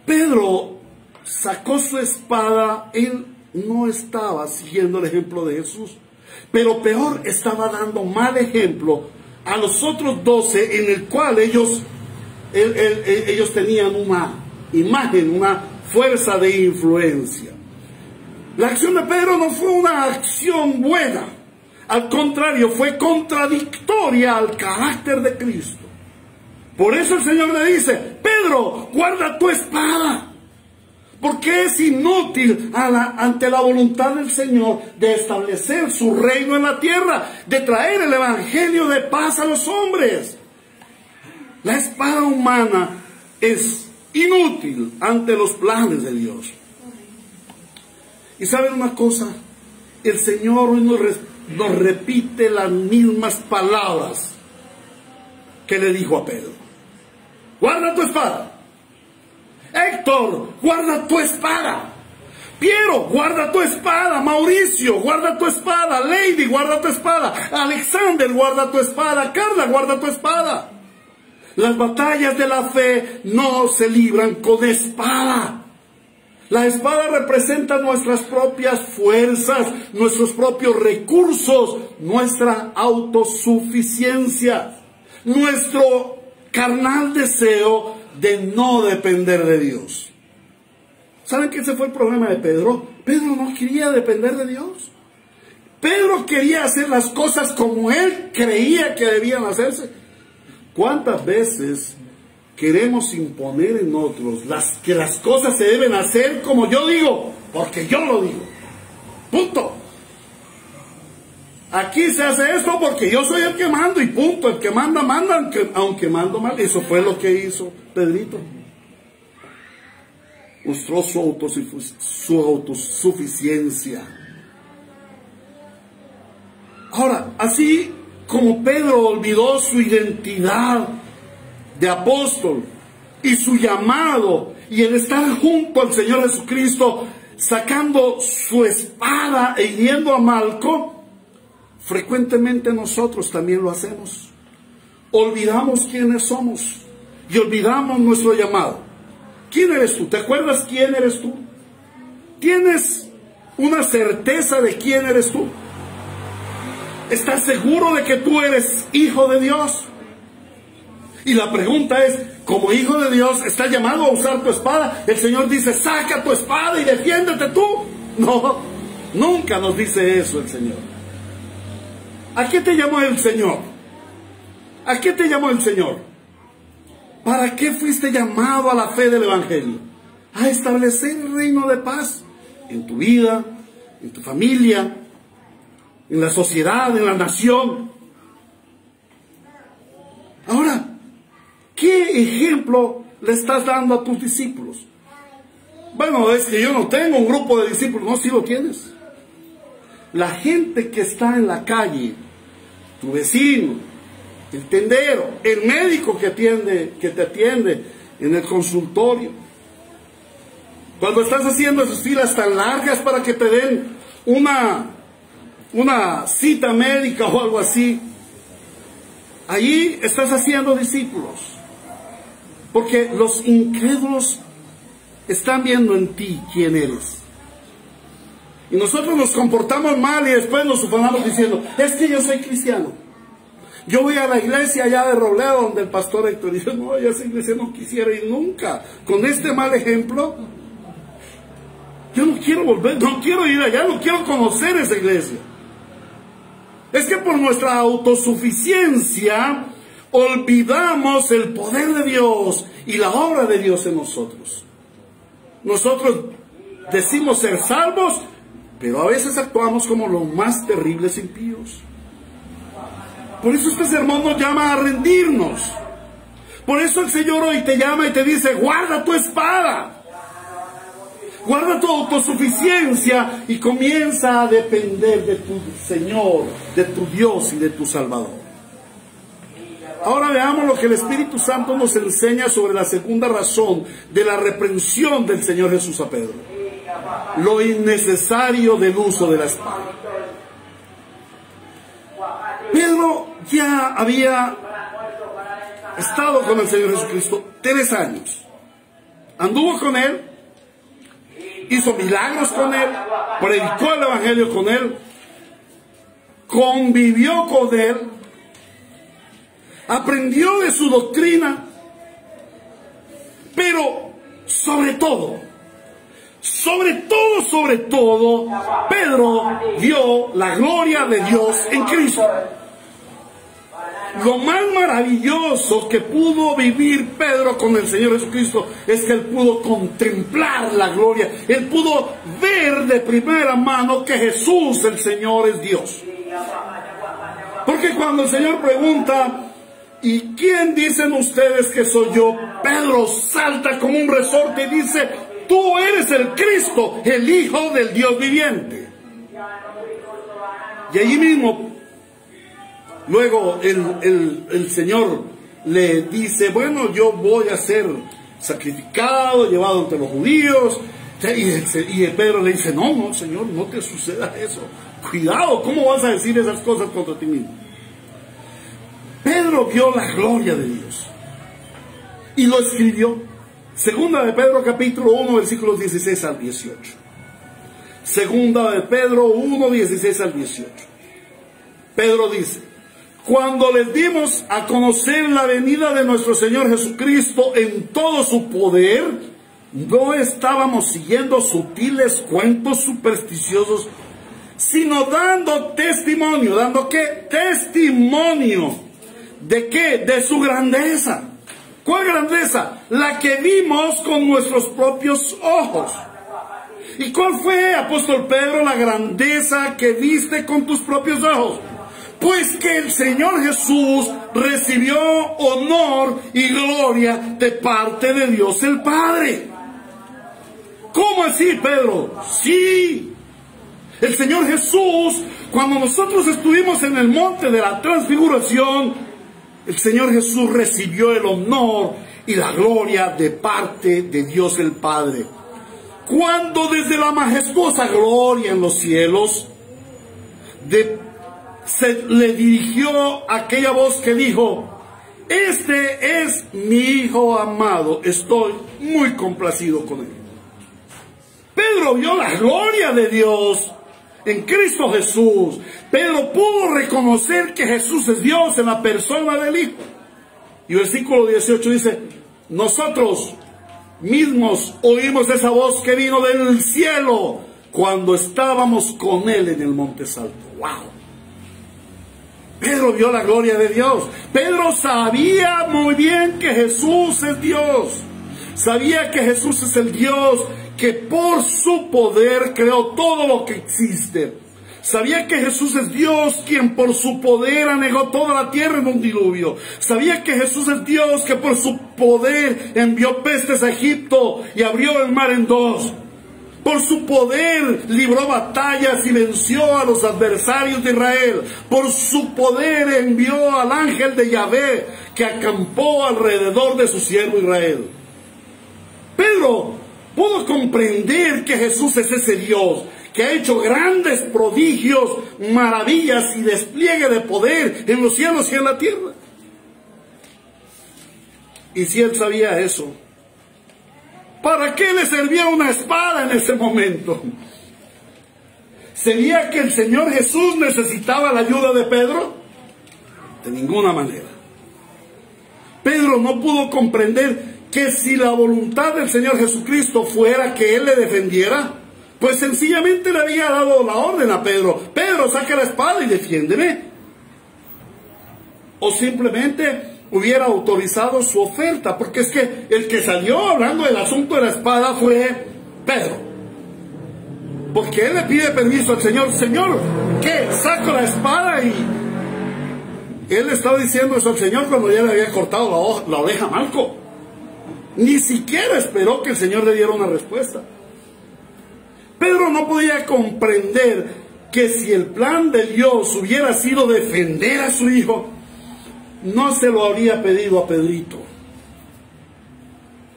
Pedro sacó su espada, él no estaba siguiendo el ejemplo de Jesús, pero peor, estaba dando mal ejemplo a los otros 12, en el cual ellos tenían una imagen, una fuerza de influencia. La acción de Pedro no fue una acción buena, al contrario, fue contradictoria al carácter de Cristo. Por eso el Señor le dice, Pedro, guarda tu espada. Porque es inútil ante la voluntad del Señor de establecer su reino en la tierra, de traer el evangelio de paz a los hombres. La espada humana es inútil ante los planes de Dios. Y ¿saben una cosa? El Señor hoy nos repite las mismas palabras que le dijo a Pedro. Guarda tu espada. Héctor, guarda tu espada. Piero, guarda tu espada. Mauricio, guarda tu espada. Lady, guarda tu espada. Alexander, guarda tu espada. Carla, guarda tu espada. Las batallas de la fe no se libran con espada. La espada representa nuestras propias fuerzas, nuestros propios recursos, nuestra autosuficiencia, nuestro carnal deseo de no depender de Dios. ¿Saben que ese fue el problema de Pedro? Pedro no quería depender de Dios. Pedro quería hacer las cosas como él creía que debían hacerse. ¿Cuántas veces queremos imponer en otros que las cosas se deben hacer como yo digo? Porque yo lo digo. Punto. Aquí se hace esto porque yo soy el que mando y punto. El que manda, manda, aunque mando mal. Eso fue lo que hizo Pedrito. Mostró su autosuficiencia. Ahora, así como Pedro olvidó su identidad de apóstol y su llamado y el estar junto al Señor Jesucristo, sacando su espada e hiriendo a Malco, frecuentemente nosotros también lo hacemos. Olvidamos quiénes somos y olvidamos nuestro llamado. ¿Quién eres tú? ¿Te acuerdas quién eres tú? ¿Tienes una certeza de quién eres tú? ¿Estás seguro de que tú eres hijo de Dios? Y la pregunta es, como hijo de Dios, ¿estás llamado a usar tu espada? El Señor dice, saca tu espada y defiéndete tú. No, nunca nos dice eso el Señor. ¿A qué te llamó el Señor? ¿A qué te llamó el Señor? ¿Para qué fuiste llamado a la fe del Evangelio? A establecer el reino de paz en tu vida, en tu familia, en la sociedad, en la nación. Ahora, ¿qué ejemplo le estás dando a tus discípulos? Bueno, es que yo no tengo un grupo de discípulos. No, sí lo tienes. La gente que está en la calle, tu vecino, el tendero, el médico que te atiende en el consultorio. Cuando estás haciendo esas filas tan largas para que te den una cita médica o algo así, allí estás haciendo discípulos, porque los incrédulos están viendo en ti quién eres. Y nosotros nos comportamos mal y después nos ufanamos diciendo, es que yo soy cristiano. Yo voy a la iglesia allá de Robledo donde el pastor Héctor dice, no, yo a esa iglesia no quisiera ir nunca. Con este mal ejemplo, yo no quiero volver, no quiero ir allá, no quiero conocer esa iglesia. Es que por nuestra autosuficiencia olvidamos el poder de Dios y la obra de Dios en nosotros. Nosotros decimos ser salvos, pero a veces actuamos como los más terribles impíos. Por eso este sermón nos llama a rendirnos. Por eso el Señor hoy te llama y te dice, guarda tu espada. Guarda tu autosuficiencia y comienza a depender de tu Señor, de tu Dios y de tu Salvador. Ahora veamos lo que el Espíritu Santo nos enseña sobre la segunda razón de la reprensión del Señor Jesús a Pedro. Lo innecesario del uso de la espada. Pedro ya había estado con el Señor Jesucristo 3 años. Anduvo con Él, hizo milagros con Él, predicó el Evangelio con Él, convivió con Él, aprendió de su doctrina, pero sobre todo, Pedro vio la gloria de Dios en Cristo. Lo más maravilloso que pudo vivir Pedro con el Señor Jesucristo es que él pudo contemplar la gloria. Él pudo ver de primera mano que Jesús, el Señor, es Dios. Porque cuando el Señor pregunta, ¿y quién dicen ustedes que soy yo? Pedro salta como un resorte y dice, tú eres el Cristo, el Hijo del Dios viviente. Y allí mismo, luego el Señor le dice, bueno, yo voy a ser sacrificado, llevado entre los judíos. Y Pedro le dice, no, Señor, no te suceda eso. Cuidado, ¿cómo vas a decir esas cosas contra ti mismo? Pedro vio la gloria de Dios y lo escribió. Segunda de Pedro capítulo 1 versículos 16 al 18. Segunda de Pedro 1, 16 al 18. Pedro dice, cuando les dimos a conocer la venida de nuestro Señor Jesucristo en todo su poder, no estábamos siguiendo sutiles cuentos supersticiosos sino dando testimonio. ¿Dando qué? Testimonio. ¿De qué? De su grandeza. ¿Cuál grandeza? La que vimos con nuestros propios ojos. ¿Y cuál fue, apóstol Pedro, la grandeza que viste con tus propios ojos? Pues que el Señor Jesús recibió honor y gloria de parte de Dios el Padre. ¿Cómo así, Pedro? Sí. El Señor Jesús, cuando nosotros estuvimos en el monte de la transfiguración, el Señor Jesús recibió el honor y la gloria de parte de Dios el Padre. Cuando desde la majestuosa gloria en los cielos se le dirigió aquella voz que dijo: este es mi Hijo amado, estoy muy complacido con él. Pedro vio la gloria de Dios en Cristo Jesús. Pedro pudo reconocer que Jesús es Dios en la persona del Hijo. Y el versículo 18 dice: nosotros mismos oímos esa voz que vino del cielo cuando estábamos con él en el monte santo. ¡Wow! Pedro vio la gloria de Dios. Pedro sabía muy bien que Jesús es Dios. Sabía que Jesús es el Dios que por su poder creó todo lo que existe. Sabía que Jesús es Dios quien por su poder anegó toda la tierra en un diluvio. Sabía que Jesús es Dios que por su poder envió pestes a Egipto y abrió el mar en dos. Por su poder libró batallas y venció a los adversarios de Israel. Por su poder envió al ángel de Yahvé que acampó alrededor de su siervo Israel. Pedro pudo comprender que Jesús es ese Dios que ha hecho grandes prodigios, maravillas y despliegue de poder en los cielos y en la tierra. Y si él sabía eso, ¿para qué le servía una espada en ese momento? ¿Sería que el Señor Jesús necesitaba la ayuda de Pedro? De ninguna manera. Pedro no pudo comprender que si la voluntad del Señor Jesucristo fuera que él le defendiera, pues sencillamente le había dado la orden a Pedro: Pedro, saca la espada y defiéndeme. O simplemente hubiera autorizado su oferta, porque es que el que salió hablando del asunto de la espada fue Pedro. Porque él le pide permiso al Señor: Señor, ¿qué? ¿Saco la espada? Y él le estaba diciendo eso al Señor cuando ya le había cortado la oreja a Malco. Ni siquiera esperó que el Señor le diera una respuesta. Pedro no podía comprender que si el plan de Dios hubiera sido defender a su hijo, no se lo habría pedido a Pedrito.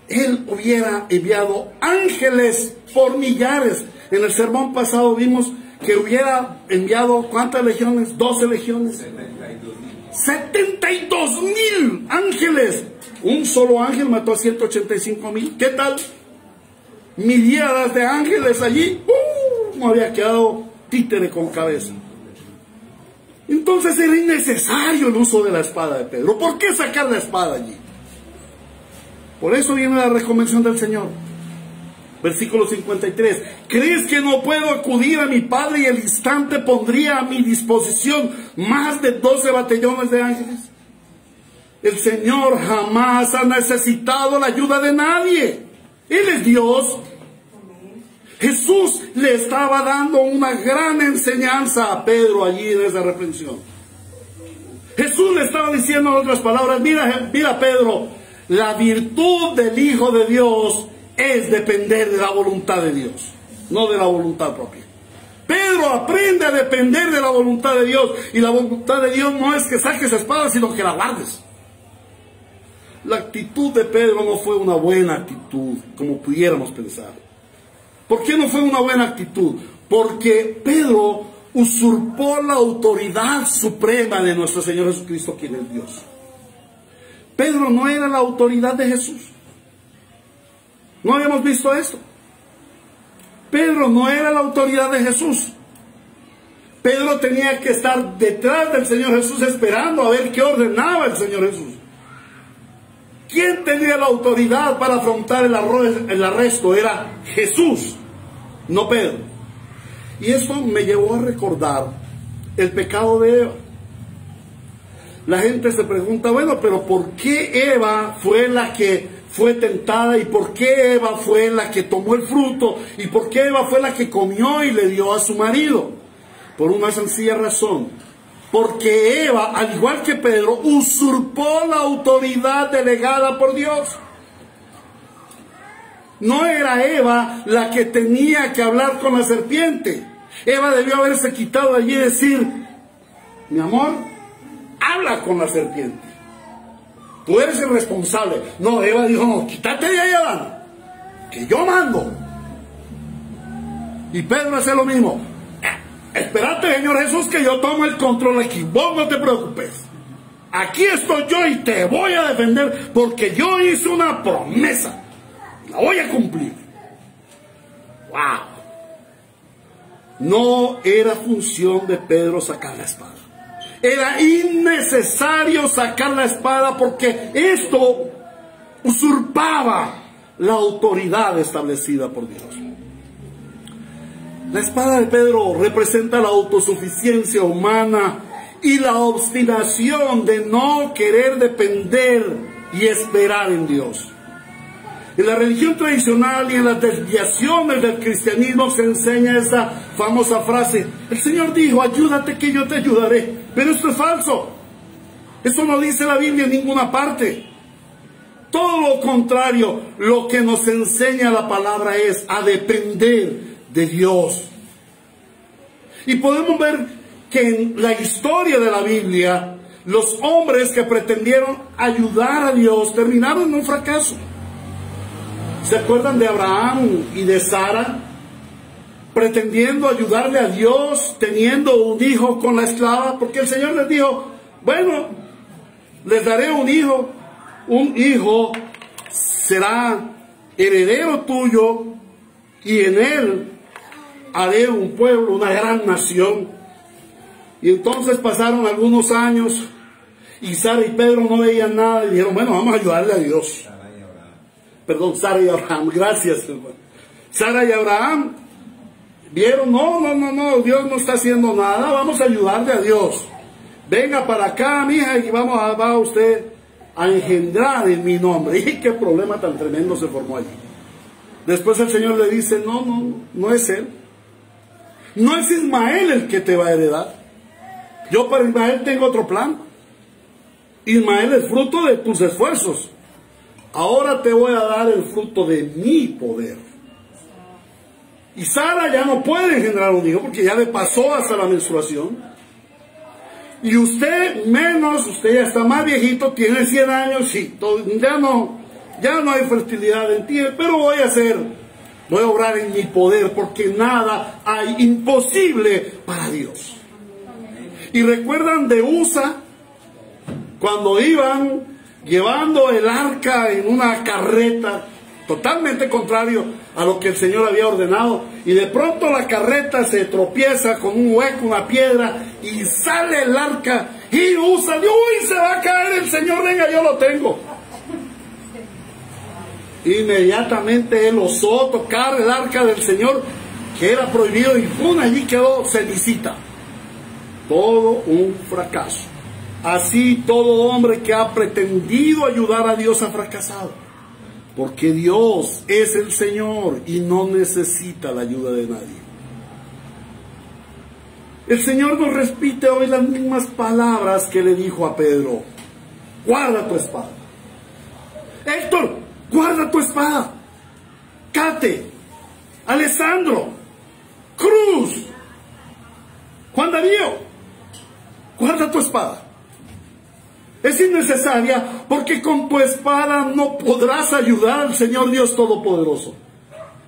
Él hubiera enviado ángeles por millares. En el sermón pasado vimos que hubiera enviado ¿cuántas legiones? 12 legiones. 72,000 ángeles. Un solo ángel mató a 185,000. ¿Qué tal? Miríadas de ángeles allí. No había quedado títere con cabeza. Entonces era innecesario el uso de la espada de Pedro. ¿Por qué sacar la espada allí? Por eso viene la recomendación del Señor. Versículo 53. ¿Crees que no puedo acudir a mi Padre y al instante pondría a mi disposición más de 12 batallones de ángeles? El Señor jamás ha necesitado la ayuda de nadie. Él es Dios. Jesús le estaba dando una gran enseñanza a Pedro allí en esa reflexión. Jesús le estaba diciendo en otras palabras: mira Pedro, la virtud del Hijo de Dios es depender de la voluntad de Dios, no de la voluntad propia. Pedro, aprende a depender de la voluntad de Dios. Y la voluntad de Dios no es que saques espada, sino que la guardes. La actitud de Pedro no fue una buena actitud, como pudiéramos pensar. ¿Por qué no fue una buena actitud? Porque Pedro usurpó la autoridad suprema de nuestro Señor Jesucristo, quien es Dios. Pedro no era la autoridad de Jesús. ¿No habíamos visto esto? Pedro no era la autoridad de Jesús. Pedro tenía que estar detrás del Señor Jesús esperando a ver qué ordenaba el Señor Jesús. ¿Quién tenía la autoridad para afrontar el arresto? Era Jesús, no Pedro. Y esto me llevó a recordar el pecado de Eva. La gente se pregunta, bueno, pero ¿por qué Eva fue la que fue tentada? ¿Y por qué Eva fue la que tomó el fruto? ¿Y por qué Eva fue la que comió y le dio a su marido? Por una sencilla razón. Porque Eva, al igual que Pedro, usurpó la autoridad delegada por Dios. No era Eva la que tenía que hablar con la serpiente. Eva debió haberse quitado allí y decir, mi amor, habla con la serpiente. Tú eres el responsable. No, Eva dijo, no, quítate de ahí, Adán, que yo mando. Y Pedro hace lo mismo. Espérate, Señor Jesús, que yo tomo el control aquí. Vos no te preocupes. Aquí estoy yo y te voy a defender porque yo hice una promesa. La voy a cumplir. ¡Wow! No era función de Pedro sacar la espada. Era innecesario sacar la espada porque esto usurpaba la autoridad establecida por Dios. La espada de Pedro representa la autosuficiencia humana y la obstinación de no querer depender y esperar en Dios. En la religión tradicional y en las desviaciones del cristianismo se enseña esa famosa frase, el Señor dijo, ayúdate que yo te ayudaré. Pero esto es falso. Eso no dice la Biblia en ninguna parte. Todo lo contrario, lo que nos enseña la palabra es a depender de Dios. Y podemos ver que en la historia de la Biblia, los hombres que pretendieron ayudar a Dios terminaron en un fracaso. ¿Se acuerdan de Abraham y de Sara? Pretendiendo ayudarle a Dios, teniendo un hijo con la esclava, porque el Señor les dijo, bueno, les daré un hijo será heredero tuyo, y en él haré un pueblo, una gran nación. Y entonces pasaron algunos años, y Sara y Pedro no veían nada, y dijeron, bueno, vamos a ayudarle a Dios. Perdón, Sara y Abraham, gracias, hermano. Sara y Abraham vieron, no, Dios no está haciendo nada, vamos a ayudarle a Dios. Venga para acá, mija, y va usted a engendrar en mi nombre. Y qué problema tan tremendo se formó allí. Después el Señor le dice, no es él. No es Ismael el que te va a heredar. Yo para Ismael tengo otro plan. Ismael es fruto de tus esfuerzos. Ahora te voy a dar el fruto de mi poder. Y Sara ya no puede engendrar un hijo porque ya le pasó hasta la menstruación. Y usted menos, usted ya está más viejito, tiene 100 años, sí, ya no hay fertilidad en ti, pero voy a obrar en mi poder porque nada hay imposible para Dios. Y recuerdan de Usa, cuando iban llevando el arca en una carreta, totalmente contrario a lo que el Señor había ordenado, y de pronto la carreta se tropieza con un hueco, una piedra, y sale el arca, y Usa, uy, se va a caer el Señor, venga, yo lo tengo. Inmediatamente él osó tocar el arca del Señor, que era prohibido, y allí quedó cenicita. Todo un fracaso. Así todo hombre que ha pretendido ayudar a Dios ha fracasado. Porque Dios es el Señor y no necesita la ayuda de nadie. El Señor nos repite hoy las mismas palabras que le dijo a Pedro. Guarda tu espada. Héctor, guarda tu espada. Cate, Alessandro, Cruz, Juan Darío, guarda tu espada. Es innecesaria porque con tu espada no podrás ayudar al Señor Dios Todopoderoso.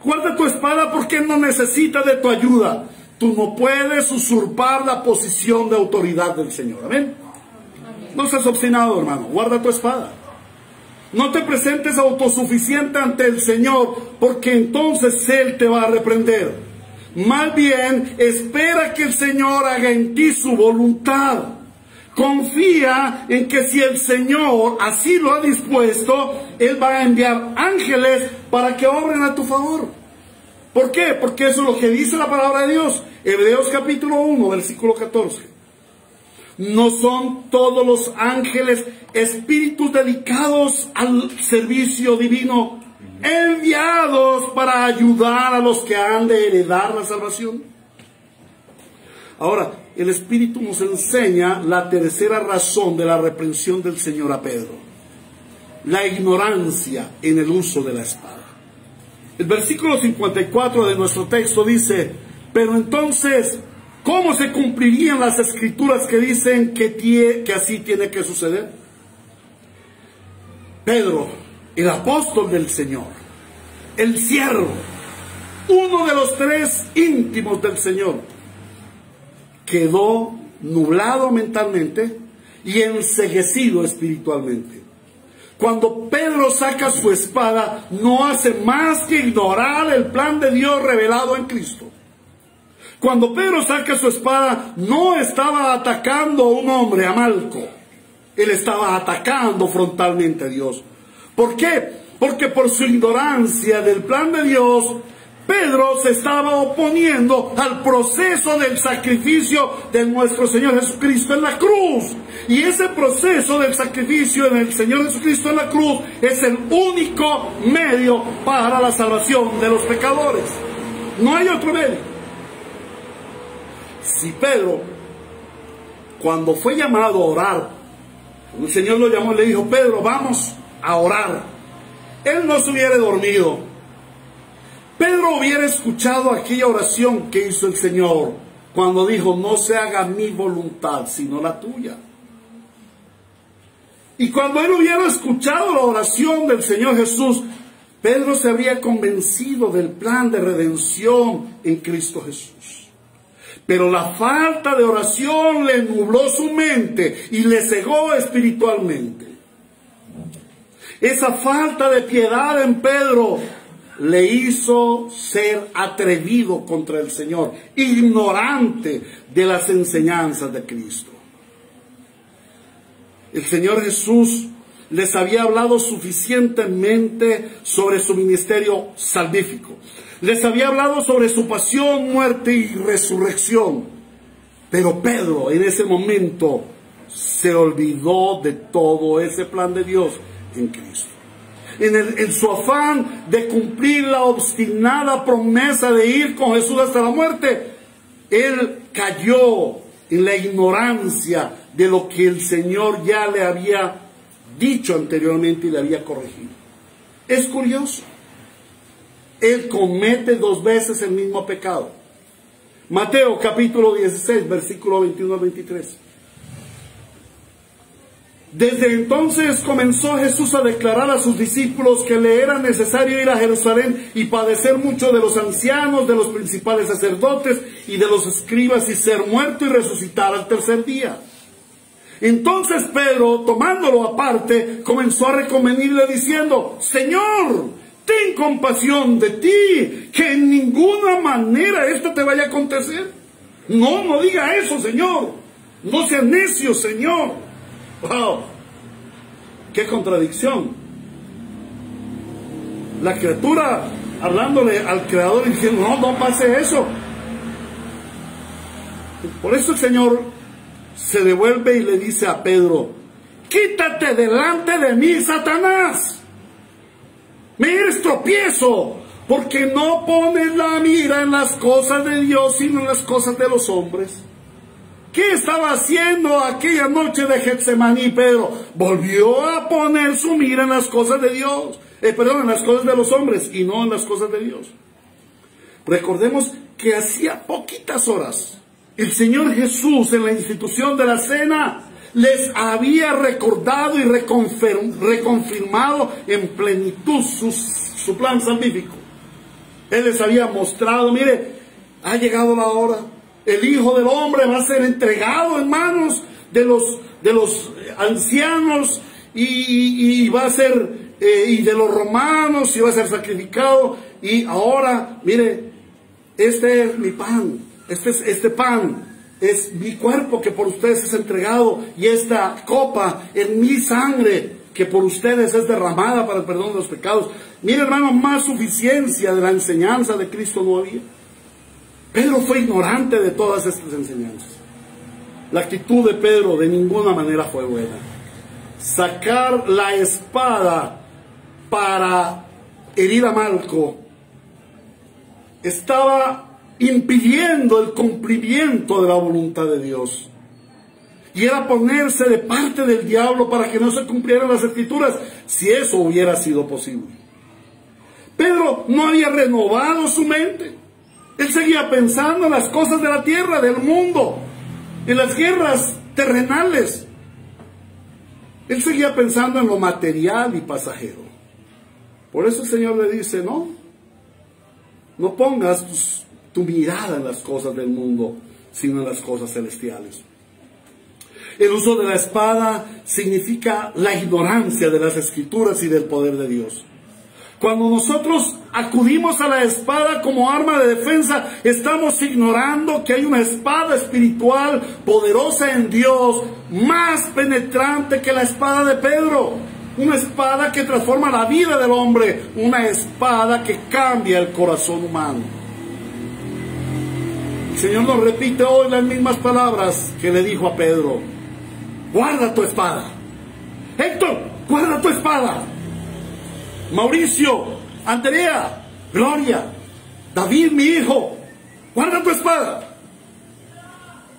Guarda tu espada porque Él no necesita de tu ayuda. Tú no puedes usurpar la posición de autoridad del Señor. Amén. No seas obstinado, hermano. Guarda tu espada. No te presentes autosuficiente ante el Señor porque entonces Él te va a reprender. Más bien, espera que el Señor haga en ti su voluntad. Confía en que si el Señor así lo ha dispuesto, Él va a enviar ángeles para que obren a tu favor. ¿Por qué? Porque eso es lo que dice la palabra de Dios. Hebreos capítulo 1, versículo 14. ¿No son todos los ángeles espíritus dedicados al servicio divino, enviados para ayudar a los que han de heredar la salvación? Ahora, el Espíritu nos enseña la tercera razón de la reprensión del Señor a Pedro: la ignorancia en el uso de la espada. El versículo 54 de nuestro texto dice: pero entonces, ¿cómo se cumplirían las escrituras que dicen que así tiene que suceder? Pedro, el apóstol del Señor, el siervo, uno de los tres íntimos del Señor, quedó nublado mentalmente y enceguecido espiritualmente. Cuando Pedro saca su espada, no hace más que ignorar el plan de Dios revelado en Cristo. Cuando Pedro saca su espada, no estaba atacando a un hombre, a Malco. Él estaba atacando frontalmente a Dios. ¿Por qué? Porque por su ignorancia del plan de Dios, Pedro se estaba oponiendo al proceso del sacrificio de nuestro Señor Jesucristo en la cruz. Y ese proceso del sacrificio en el Señor Jesucristo en la cruz es el único medio para la salvación de los pecadores. No hay otro medio. Si Pedro, cuando fue llamado a orar, el Señor lo llamó y le dijo: Pedro, vamos a orar, él no se hubiera dormido. Pedro hubiera escuchado aquella oración que hizo el Señor cuando dijo: no se haga mi voluntad sino la tuya. Y cuando él hubiera escuchado la oración del Señor Jesús, Pedro se habría convencido del plan de redención en Cristo Jesús. Pero la falta de oración le nubló su mente y le cegó espiritualmente. Esa falta de piedad en Pedro le hizo ser atrevido contra el Señor, ignorante de las enseñanzas de Cristo. El Señor Jesús les había hablado suficientemente sobre su ministerio salvífico. Les había hablado sobre su pasión, muerte y resurrección. Pero Pedro en ese momento se olvidó de todo ese plan de Dios en Cristo. En su afán de cumplir la obstinada promesa de ir con Jesús hasta la muerte, él cayó en la ignorancia de lo que el Señor ya le había dicho anteriormente y le había corregido. Es curioso. Él comete dos veces el mismo pecado. Mateo capítulo 16, versículo 21 al 23. Desde entonces comenzó Jesús a declarar a sus discípulos que le era necesario ir a Jerusalén y padecer mucho de los ancianos, de los principales sacerdotes y de los escribas, y ser muerto y resucitar al tercer día. Entonces Pedro, tomándolo aparte, comenzó a reconvenirle diciendo: Señor, ten compasión de ti, que en ninguna manera esto te vaya a acontecer. No diga eso, Señor. No sea necio, Señor. ¡Wow! ¡Qué contradicción! La criatura hablándole al Creador y diciendo: no pase eso. Por eso el Señor se devuelve y le dice a Pedro: quítate delante de mí, Satanás. Me eres tropiezo, porque no pones la mira en las cosas de Dios, sino en las cosas de los hombres. ¿Qué estaba haciendo aquella noche de Getsemaní, Pedro? Volvió a poner su mira en las cosas de Dios, en las cosas de los hombres y no en las cosas de Dios. Recordemos que hacía poquitas horas el Señor Jesús, en la institución de la cena, les había recordado y reconfirmado en plenitud su plan salvífico. Él les había mostrado: mire, ha llegado la hora. El Hijo del Hombre va a ser entregado en manos de los ancianos y va a ser y de los romanos, y va a ser sacrificado. Y ahora, mire, este es mi pan, este pan es mi cuerpo que por ustedes es entregado, y esta copa es mi sangre que por ustedes es derramada para el perdón de los pecados. Mire, hermano, más suficiencia de la enseñanza de Cristo no había. Pedro fue ignorante de todas estas enseñanzas. La actitud de Pedro de ninguna manera fue buena. Sacar la espada para herir a Malco estaba impidiendo el cumplimiento de la voluntad de Dios. Y era ponerse de parte del diablo para que no se cumplieran las escrituras, si eso hubiera sido posible. Pedro no había renovado su mente. Él seguía pensando en las cosas de la tierra, del mundo, en las guerras terrenales. Él seguía pensando en lo material y pasajero. Por eso el Señor le dice, no pongas tu mirada en las cosas del mundo, sino en las cosas celestiales. El uso de la espada significa la ignorancia de las escrituras y del poder de Dios. Cuando nosotros acudimos a la espada como arma de defensa, estamos ignorando que hay una espada espiritual poderosa en Dios, más penetrante que la espada de Pedro. Una espada que transforma la vida del hombre, una espada que cambia el corazón humano. El Señor nos repite hoy las mismas palabras que le dijo a Pedro: guarda tu espada. Héctor, guarda tu espada. Mauricio, Andrea, Gloria, David, mi hijo, guarda tu espada.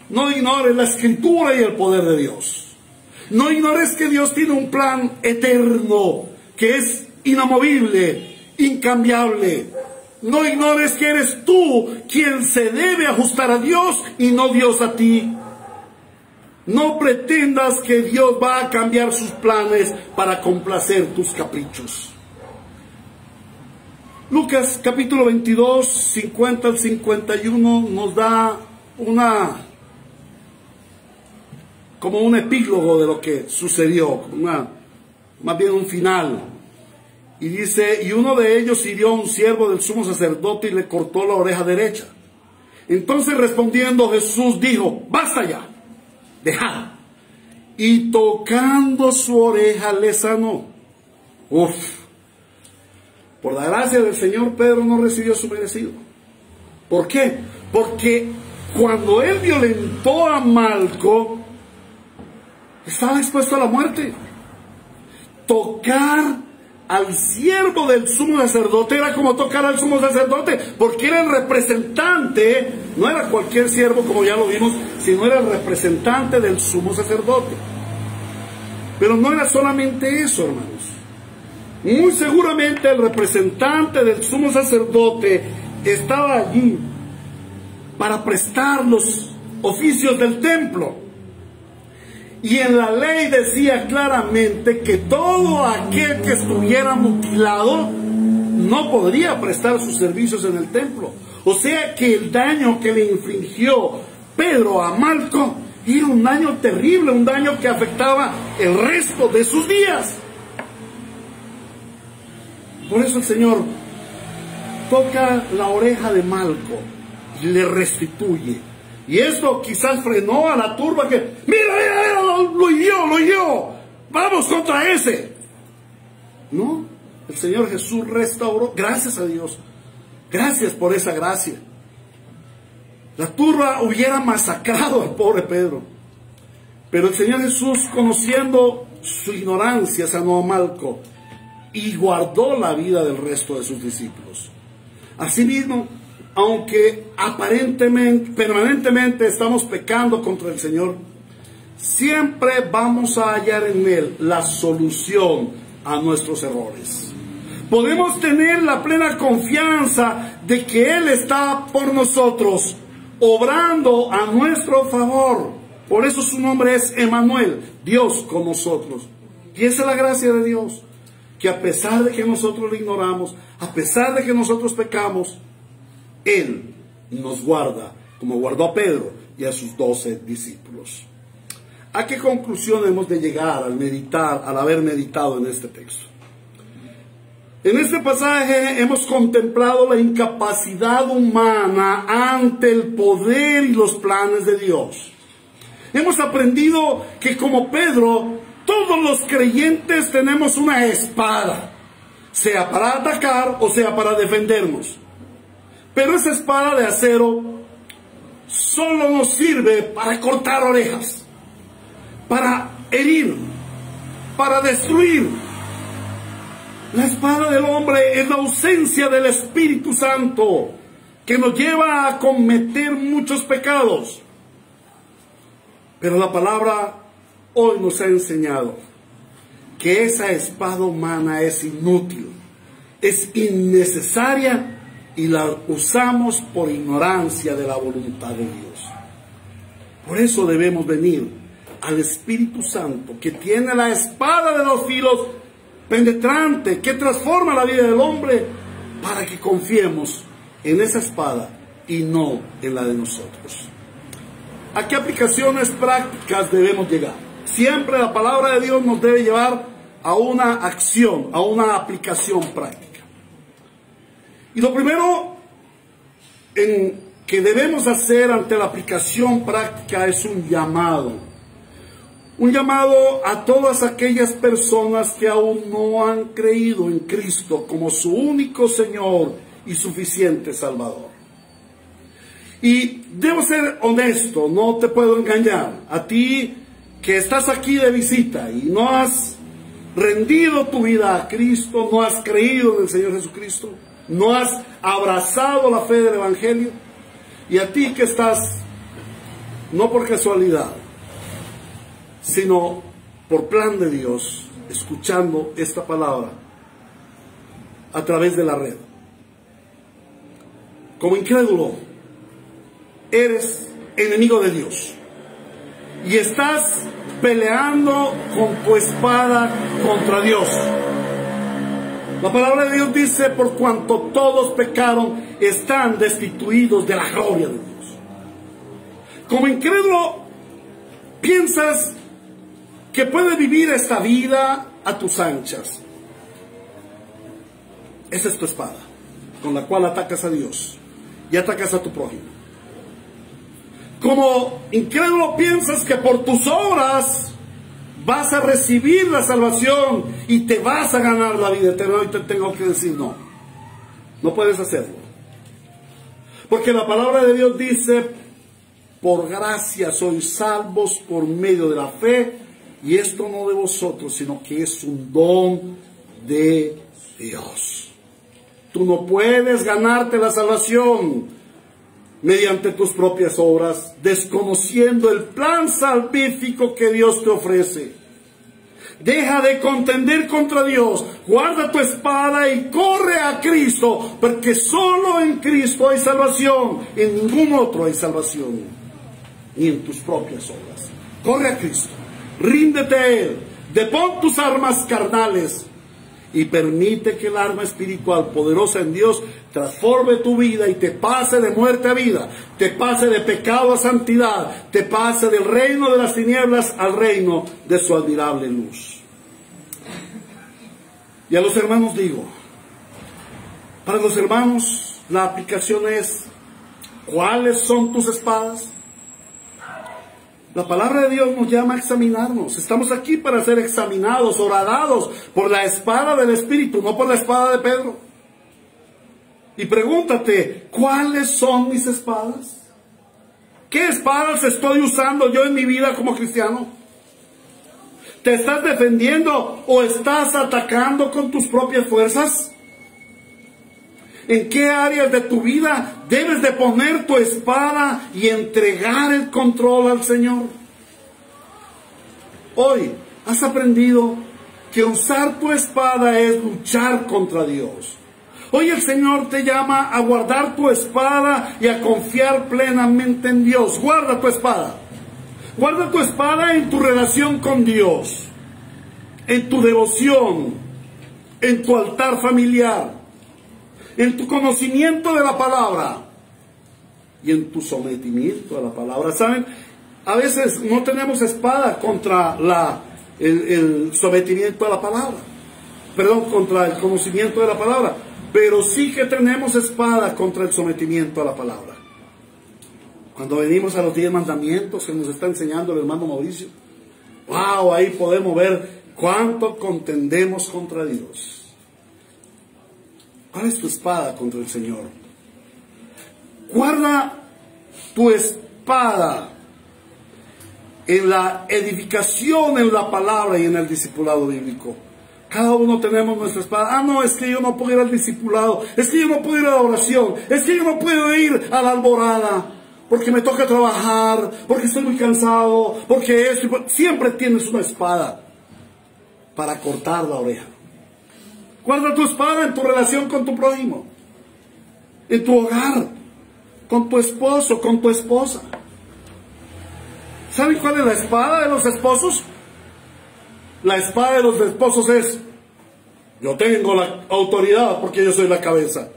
No ignores la escritura y el poder de Dios. No ignores que Dios tiene un plan eterno, que es inamovible, incambiable. No ignores que eres tú quien se debe ajustar a Dios y no Dios a ti. No pretendas que Dios va a cambiar sus planes para complacer tus caprichos. Lucas capítulo 22, 50 al 51 nos da como un epílogo de lo que sucedió, más bien un final. Y dice: y uno de ellos hirió a un siervo del sumo sacerdote y le cortó la oreja derecha. Entonces respondiendo Jesús dijo: basta ya, dejad. Y tocando su oreja le sanó. Por la gracia del Señor, Pedro no recibió su merecido. ¿Por qué? Porque cuando él violentó a Malco, estaba expuesto a la muerte. Tocar al siervo del sumo sacerdote era como tocar al sumo sacerdote, porque era el representante, no era cualquier siervo como ya lo vimos, sino era el representante del sumo sacerdote. Pero no era solamente eso, hermanos. Muy seguramente el representante del sumo sacerdote estaba allí para prestar los oficios del templo. Y en la ley decía claramente que todo aquel que estuviera mutilado no podría prestar sus servicios en el templo. O sea que el daño que le infligió Pedro a Malco era un daño terrible, un daño que afectaba el resto de sus días. Por eso el Señor toca la oreja de Malco y le restituye. Y esto quizás frenó a la turba que, mira, lo hirió, vamos contra ese. No, el Señor Jesús restauró, gracias a Dios, gracias por esa gracia. La turba hubiera masacrado al pobre Pedro, pero el Señor Jesús, conociendo su ignorancia, sanó a Malco y guardó la vida del resto de sus discípulos. Asimismo, aunque permanentemente estamos pecando contra el Señor, siempre vamos a hallar en Él la solución a nuestros errores. Podemos tener la plena confianza de que Él está por nosotros, obrando a nuestro favor. Por eso su nombre es Emmanuel, Dios con nosotros. Y esa es la gracia de Dios, que a pesar de que nosotros lo ignoramos, a pesar de que nosotros pecamos, Él nos guarda, como guardó a Pedro y a sus 12 discípulos. ¿A qué conclusión hemos de llegar al haber meditado en este texto? En este pasaje hemos contemplado la incapacidad humana ante el poder y los planes de Dios. Hemos aprendido que como Pedro, Todos los creyentes tenemos una espada, sea para atacar o sea para defendernos. Pero esa espada de acero solo nos sirve para cortar orejas, para herir, para destruir. La espada del hombre es la ausencia del Espíritu Santo, que nos lleva a cometer muchos pecados. Pero la palabra hoy nos ha enseñado que esa espada humana es inútil, es innecesaria, y la usamos por ignorancia de la voluntad de Dios. Por eso debemos venir al Espíritu Santo, que tiene la espada de dos filos penetrante, que transforma la vida del hombre, para que confiemos en esa espada y no en la de nosotros. ¿A qué aplicaciones prácticas debemos llegar? Siempre la palabra de Dios nos debe llevar a una acción, a una aplicación práctica. Y lo primero que debemos hacer ante la aplicación práctica es un llamado. Un llamado a todas aquellas personas que aún no han creído en Cristo como su único Señor y suficiente Salvador. Y debo ser honesto, no te puedo engañar. A ti que estás aquí de visita y no has rendido tu vida a Cristo, no has creído en el Señor Jesucristo, no has abrazado la fe del Evangelio, y a ti que estás, no por casualidad, sino por plan de Dios, escuchando esta palabra a través de la red. Como incrédulo, eres enemigo de Dios y estás peleando con tu espada contra Dios. La palabra de Dios dice: por cuanto todos pecaron, están destituidos de la gloria de Dios. Como incrédulo, piensas que puedes vivir esta vida a tus anchas. Esa es tu espada, con la cual atacas a Dios y atacas a tu prójimo. Como incrédulo, piensas que por tus obras vas a recibir la salvación y te vas a ganar la vida eterna. Hoy te tengo que decir: no, no puedes hacerlo. Porque la palabra de Dios dice: por gracia sois salvos por medio de la fe, y esto no de vosotros, sino que es un don de Dios. Tú no puedes ganarte la salvación mediante tus propias obras, desconociendo el plan salvífico que Dios te ofrece. Deja de contender contra Dios, guarda tu espada y corre a Cristo, porque solo en Cristo hay salvación, en ningún otro hay salvación, ni en tus propias obras. Corre a Cristo, ríndete a Él, depón tus armas carnales y permite que el arma espiritual poderosa en Dios transforme tu vida y te pase de muerte a vida, te pase de pecado a santidad, te pase del reino de las tinieblas al reino de su admirable luz. Y a los hermanos digo, para los hermanos la aplicación es: ¿cuáles son tus espadas? La palabra de Dios nos llama a examinarnos. Estamos aquí para ser examinados, horadados por la espada del Espíritu, no por la espada de Pedro. Y pregúntate: ¿cuáles son mis espadas? ¿Qué espadas estoy usando yo en mi vida como cristiano? ¿Te estás defendiendo o estás atacando con tus propias fuerzas? ¿En qué áreas de tu vida debes de poner tu espada y entregar el control al Señor? Hoy has aprendido que usar tu espada es luchar contra Dios. Hoy el Señor te llama a guardar tu espada y a confiar plenamente en Dios. Guarda tu espada. Guarda tu espada en tu relación con Dios, en tu devoción, en tu altar familiar, en tu conocimiento de la palabra y en tu sometimiento a la palabra. ¿Saben? A veces no tenemos espada contra el sometimiento a la palabra. Perdón, contra el conocimiento de la palabra. Pero sí que tenemos espada contra el sometimiento a la palabra. Cuando venimos a los 10 mandamientos que nos está enseñando el hermano Mauricio, Wow, ahí podemos ver cuánto contendemos contra Dios. ¿Cuál es tu espada contra el Señor? Guarda tu espada en la edificación, en la palabra y en el discipulado bíblico. Cada uno tenemos nuestra espada. Ah, no, es que yo no puedo ir al discipulado, es que yo no puedo ir a la oración, es que yo no puedo ir a la alborada, porque me toca trabajar, porque estoy muy cansado, porque esto. Siempre tienes una espada para cortar la oreja. Guarda tu espada en tu relación con tu prójimo, en tu hogar, con tu esposo, con tu esposa. ¿Saben cuál es la espada de los esposos? La espada de los esposos es: yo tengo la autoridad porque yo soy la cabeza.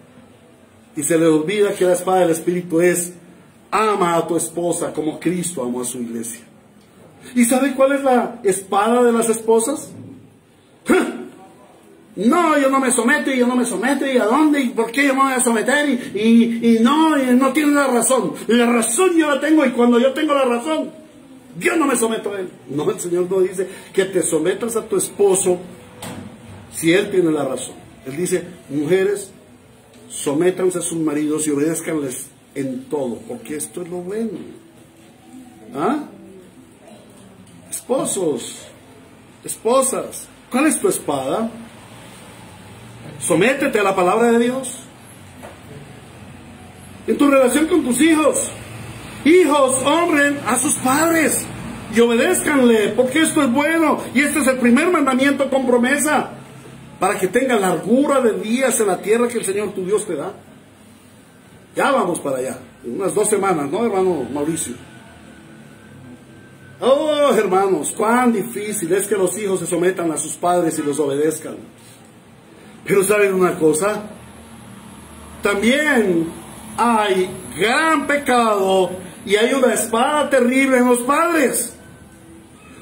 Y se les olvida que la espada del Espíritu es: ama a tu esposa como Cristo amó a su iglesia. ¿Y saben cuál es la espada de las esposas? No, yo no me someto, y yo no me someto, y a dónde, y por qué yo me voy a someter, y no tiene la razón. La razón yo la tengo, y cuando yo tengo la razón, yo no me someto a él. No, el Señor no dice que te sometas a tu esposo si él tiene la razón. Él dice: mujeres, sométanse a sus maridos y obedézcanles en todo, porque esto es lo bueno. ¿Ah? Esposos, esposas, ¿cuál es tu espada? Sométete a la palabra de Dios. En tu relación con tus hijos, hijos, honren a sus padres y obedézcanle, porque esto es bueno. Y este es el primer mandamiento con promesa, para que tenga largura de días en la tierra que el Señor tu Dios te da. Ya vamos para allá, en unas 2 semanas, ¿no, hermano Mauricio? Oh, hermanos, cuán difícil es que los hijos se sometan a sus padres y los obedezcan. Pero ¿saben una cosa? También hay gran pecado y hay una espada terrible en los padres.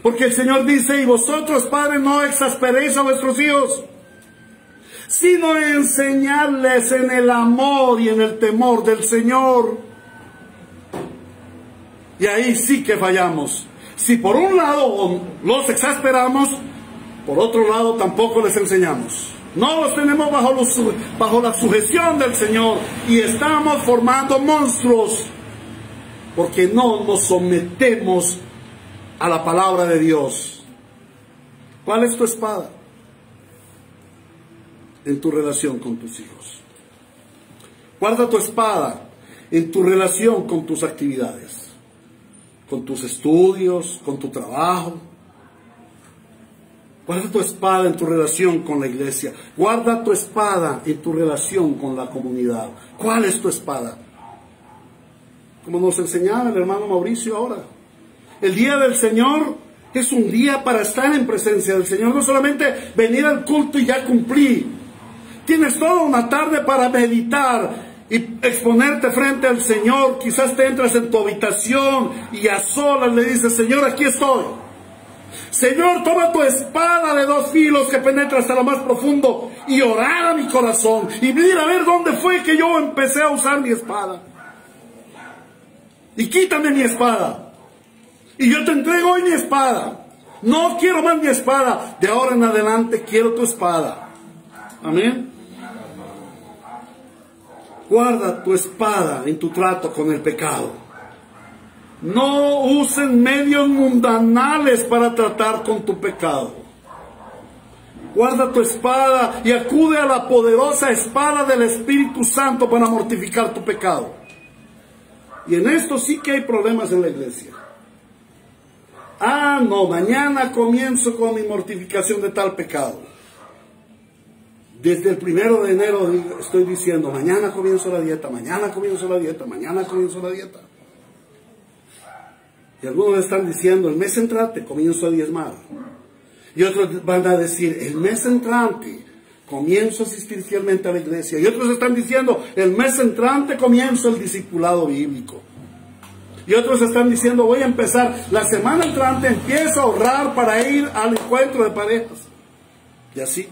Porque el Señor dice: y vosotros, padres, no exasperéis a vuestros hijos, sino enseñarles en el amor y en el temor del Señor. Y ahí sí que fallamos. Si por un lado los exasperamos, por otro lado tampoco les enseñamos. No los tenemos bajo la sujeción del Señor, y estamos formando monstruos porque no nos sometemos a la palabra de Dios. ¿Cuál es tu espada en tu relación con tus hijos? Guarda tu espada en tu relación con tus actividades, con tus estudios, con tu trabajo. Guarda tu espada en tu relación con la iglesia. Guarda tu espada en tu relación con la comunidad. ¿Cuál es tu espada? Como nos enseñaba el hermano Mauricio ahora. El día del Señor es un día para estar en presencia del Señor. No solamente venir al culto y ya cumplí. Tienes toda una tarde para meditar y exponerte frente al Señor. Quizás te entras en tu habitación y a solas le dices: Señor, aquí estoy. Señor, toma tu espada de 2 filos que penetra hasta lo más profundo y orar a mi corazón. Y mira a ver dónde fue que yo empecé a usar mi espada. Y quítame mi espada. Y yo te entrego hoy mi espada. No quiero más mi espada. De ahora en adelante quiero tu espada. Amén. Guarda tu espada en tu trato con el pecado. No usen medios mundanales para tratar con tu pecado. Guarda tu espada y acude a la poderosa espada del Espíritu Santo para mortificar tu pecado. Y en esto sí que hay problemas en la iglesia. Ah, no, mañana comienzo con mi mortificación de tal pecado. Desde el 1 de enero estoy diciendo: mañana comienzo la dieta, mañana comienzo la dieta, mañana comienzo la dieta. Y algunos están diciendo: el mes entrante comienzo a diezmar. Y otros van a decir: el mes entrante comienzo a asistir fielmente a la iglesia. Y otros están diciendo: el mes entrante comienzo el discipulado bíblico. Y otros están diciendo: voy a empezar la semana entrante, empiezo a ahorrar para ir al encuentro de parejas. Y así.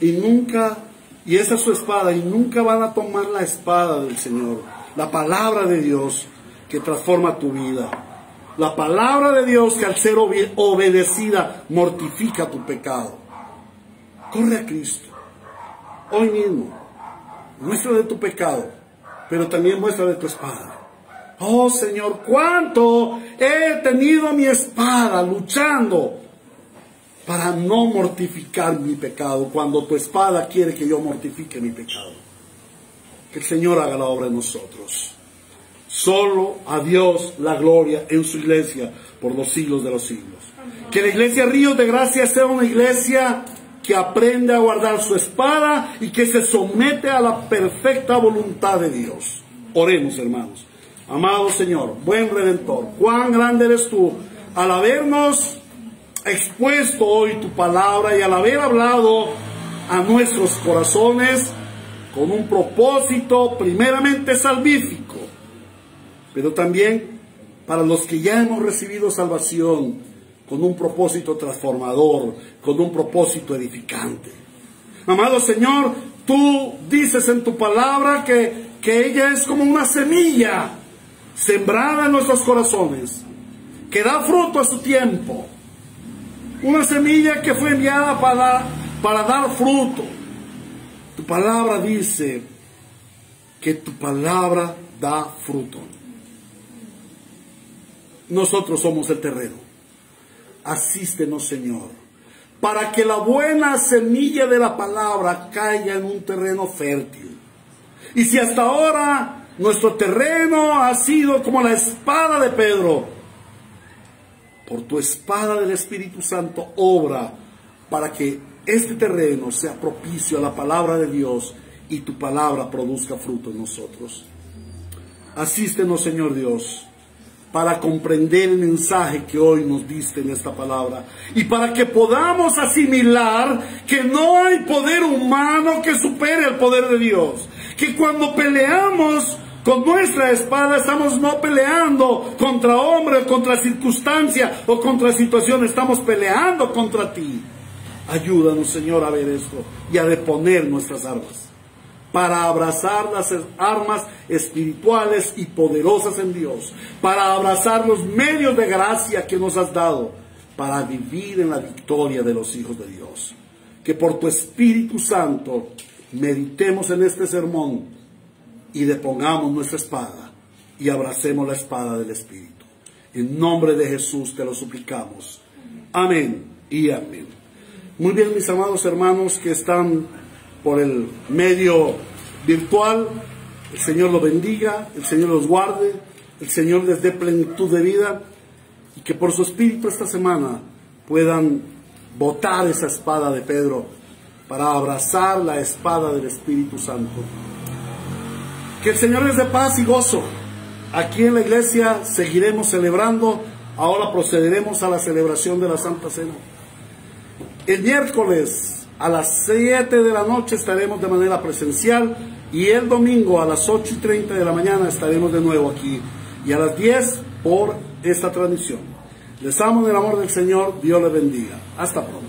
Y esa es su espada, y nunca van a tomar la espada del Señor, la palabra de Dios, que transforma tu vida. La palabra de Dios, que al ser obedecida mortifica tu pecado. Corre a Cristo hoy mismo. Muestra de tu pecado, pero también muestra de tu espada. Oh Señor, cuánto he tenido mi espada luchando para no mortificar mi pecado, cuando tu espada quiere que yo mortifique mi pecado. Que el Señor haga la obra en nosotros. Solo a Dios la gloria en su iglesia por los siglos de los siglos. Que la iglesia Ríos de Gracia sea una iglesia que aprende a guardar su espada y que se somete a la perfecta voluntad de Dios. Oremos, hermanos. Amado Señor, buen Redentor, cuán grande eres tú al habernos expuesto hoy tu palabra y al haber hablado a nuestros corazones con un propósito primeramente salvífico, pero también para los que ya hemos recibido salvación con un propósito transformador, con un propósito edificante. Amado Señor, tú dices en tu palabra que ella es como una semilla sembrada en nuestros corazones, que da fruto a su tiempo. Una semilla que fue enviada para dar fruto. Tu palabra dice que tu palabra da fruto. Nosotros somos el terreno. Asístenos, Señor, para que la buena semilla de la palabra caiga en un terreno fértil. Y si hasta ahora nuestro terreno ha sido como la espada de Pedro, por tu espada del Espíritu Santo obra para que este terreno sea propicio a la palabra de Dios y tu palabra produzca fruto en nosotros. Asístenos, Señor Dios, para comprender el mensaje que hoy nos diste en esta palabra y para que podamos asimilar que no hay poder humano que supere el poder de Dios. Que cuando peleamos con nuestra espada estamos no peleando contra hombre, contra circunstancia o contra situación, estamos peleando contra ti. Ayúdanos, Señor, a ver esto y a deponer nuestras armas para abrazar las armas espirituales y poderosas en Dios, para abrazar los medios de gracia que nos has dado, para vivir en la victoria de los hijos de Dios. Que por tu Espíritu Santo meditemos en este sermón y depongamos nuestra espada y abracemos la espada del Espíritu. En nombre de Jesús te lo suplicamos. Amén y amén. Muy bien, mis amados hermanos que están por el medio virtual, el Señor los bendiga, el Señor los guarde, el Señor les dé plenitud de vida y que por su Espíritu esta semana puedan botar esa espada de Pedro para abrazar la espada del Espíritu Santo. Que el Señor les dé paz y gozo. Aquí en la iglesia seguiremos celebrando. Ahora procederemos a la celebración de la Santa Cena. El miércoles a las 7 de la noche estaremos de manera presencial y el domingo a las 8:30 de la mañana estaremos de nuevo aquí y a las 10 por esta transmisión. Les amo en el amor del Señor. Dios les bendiga. Hasta pronto.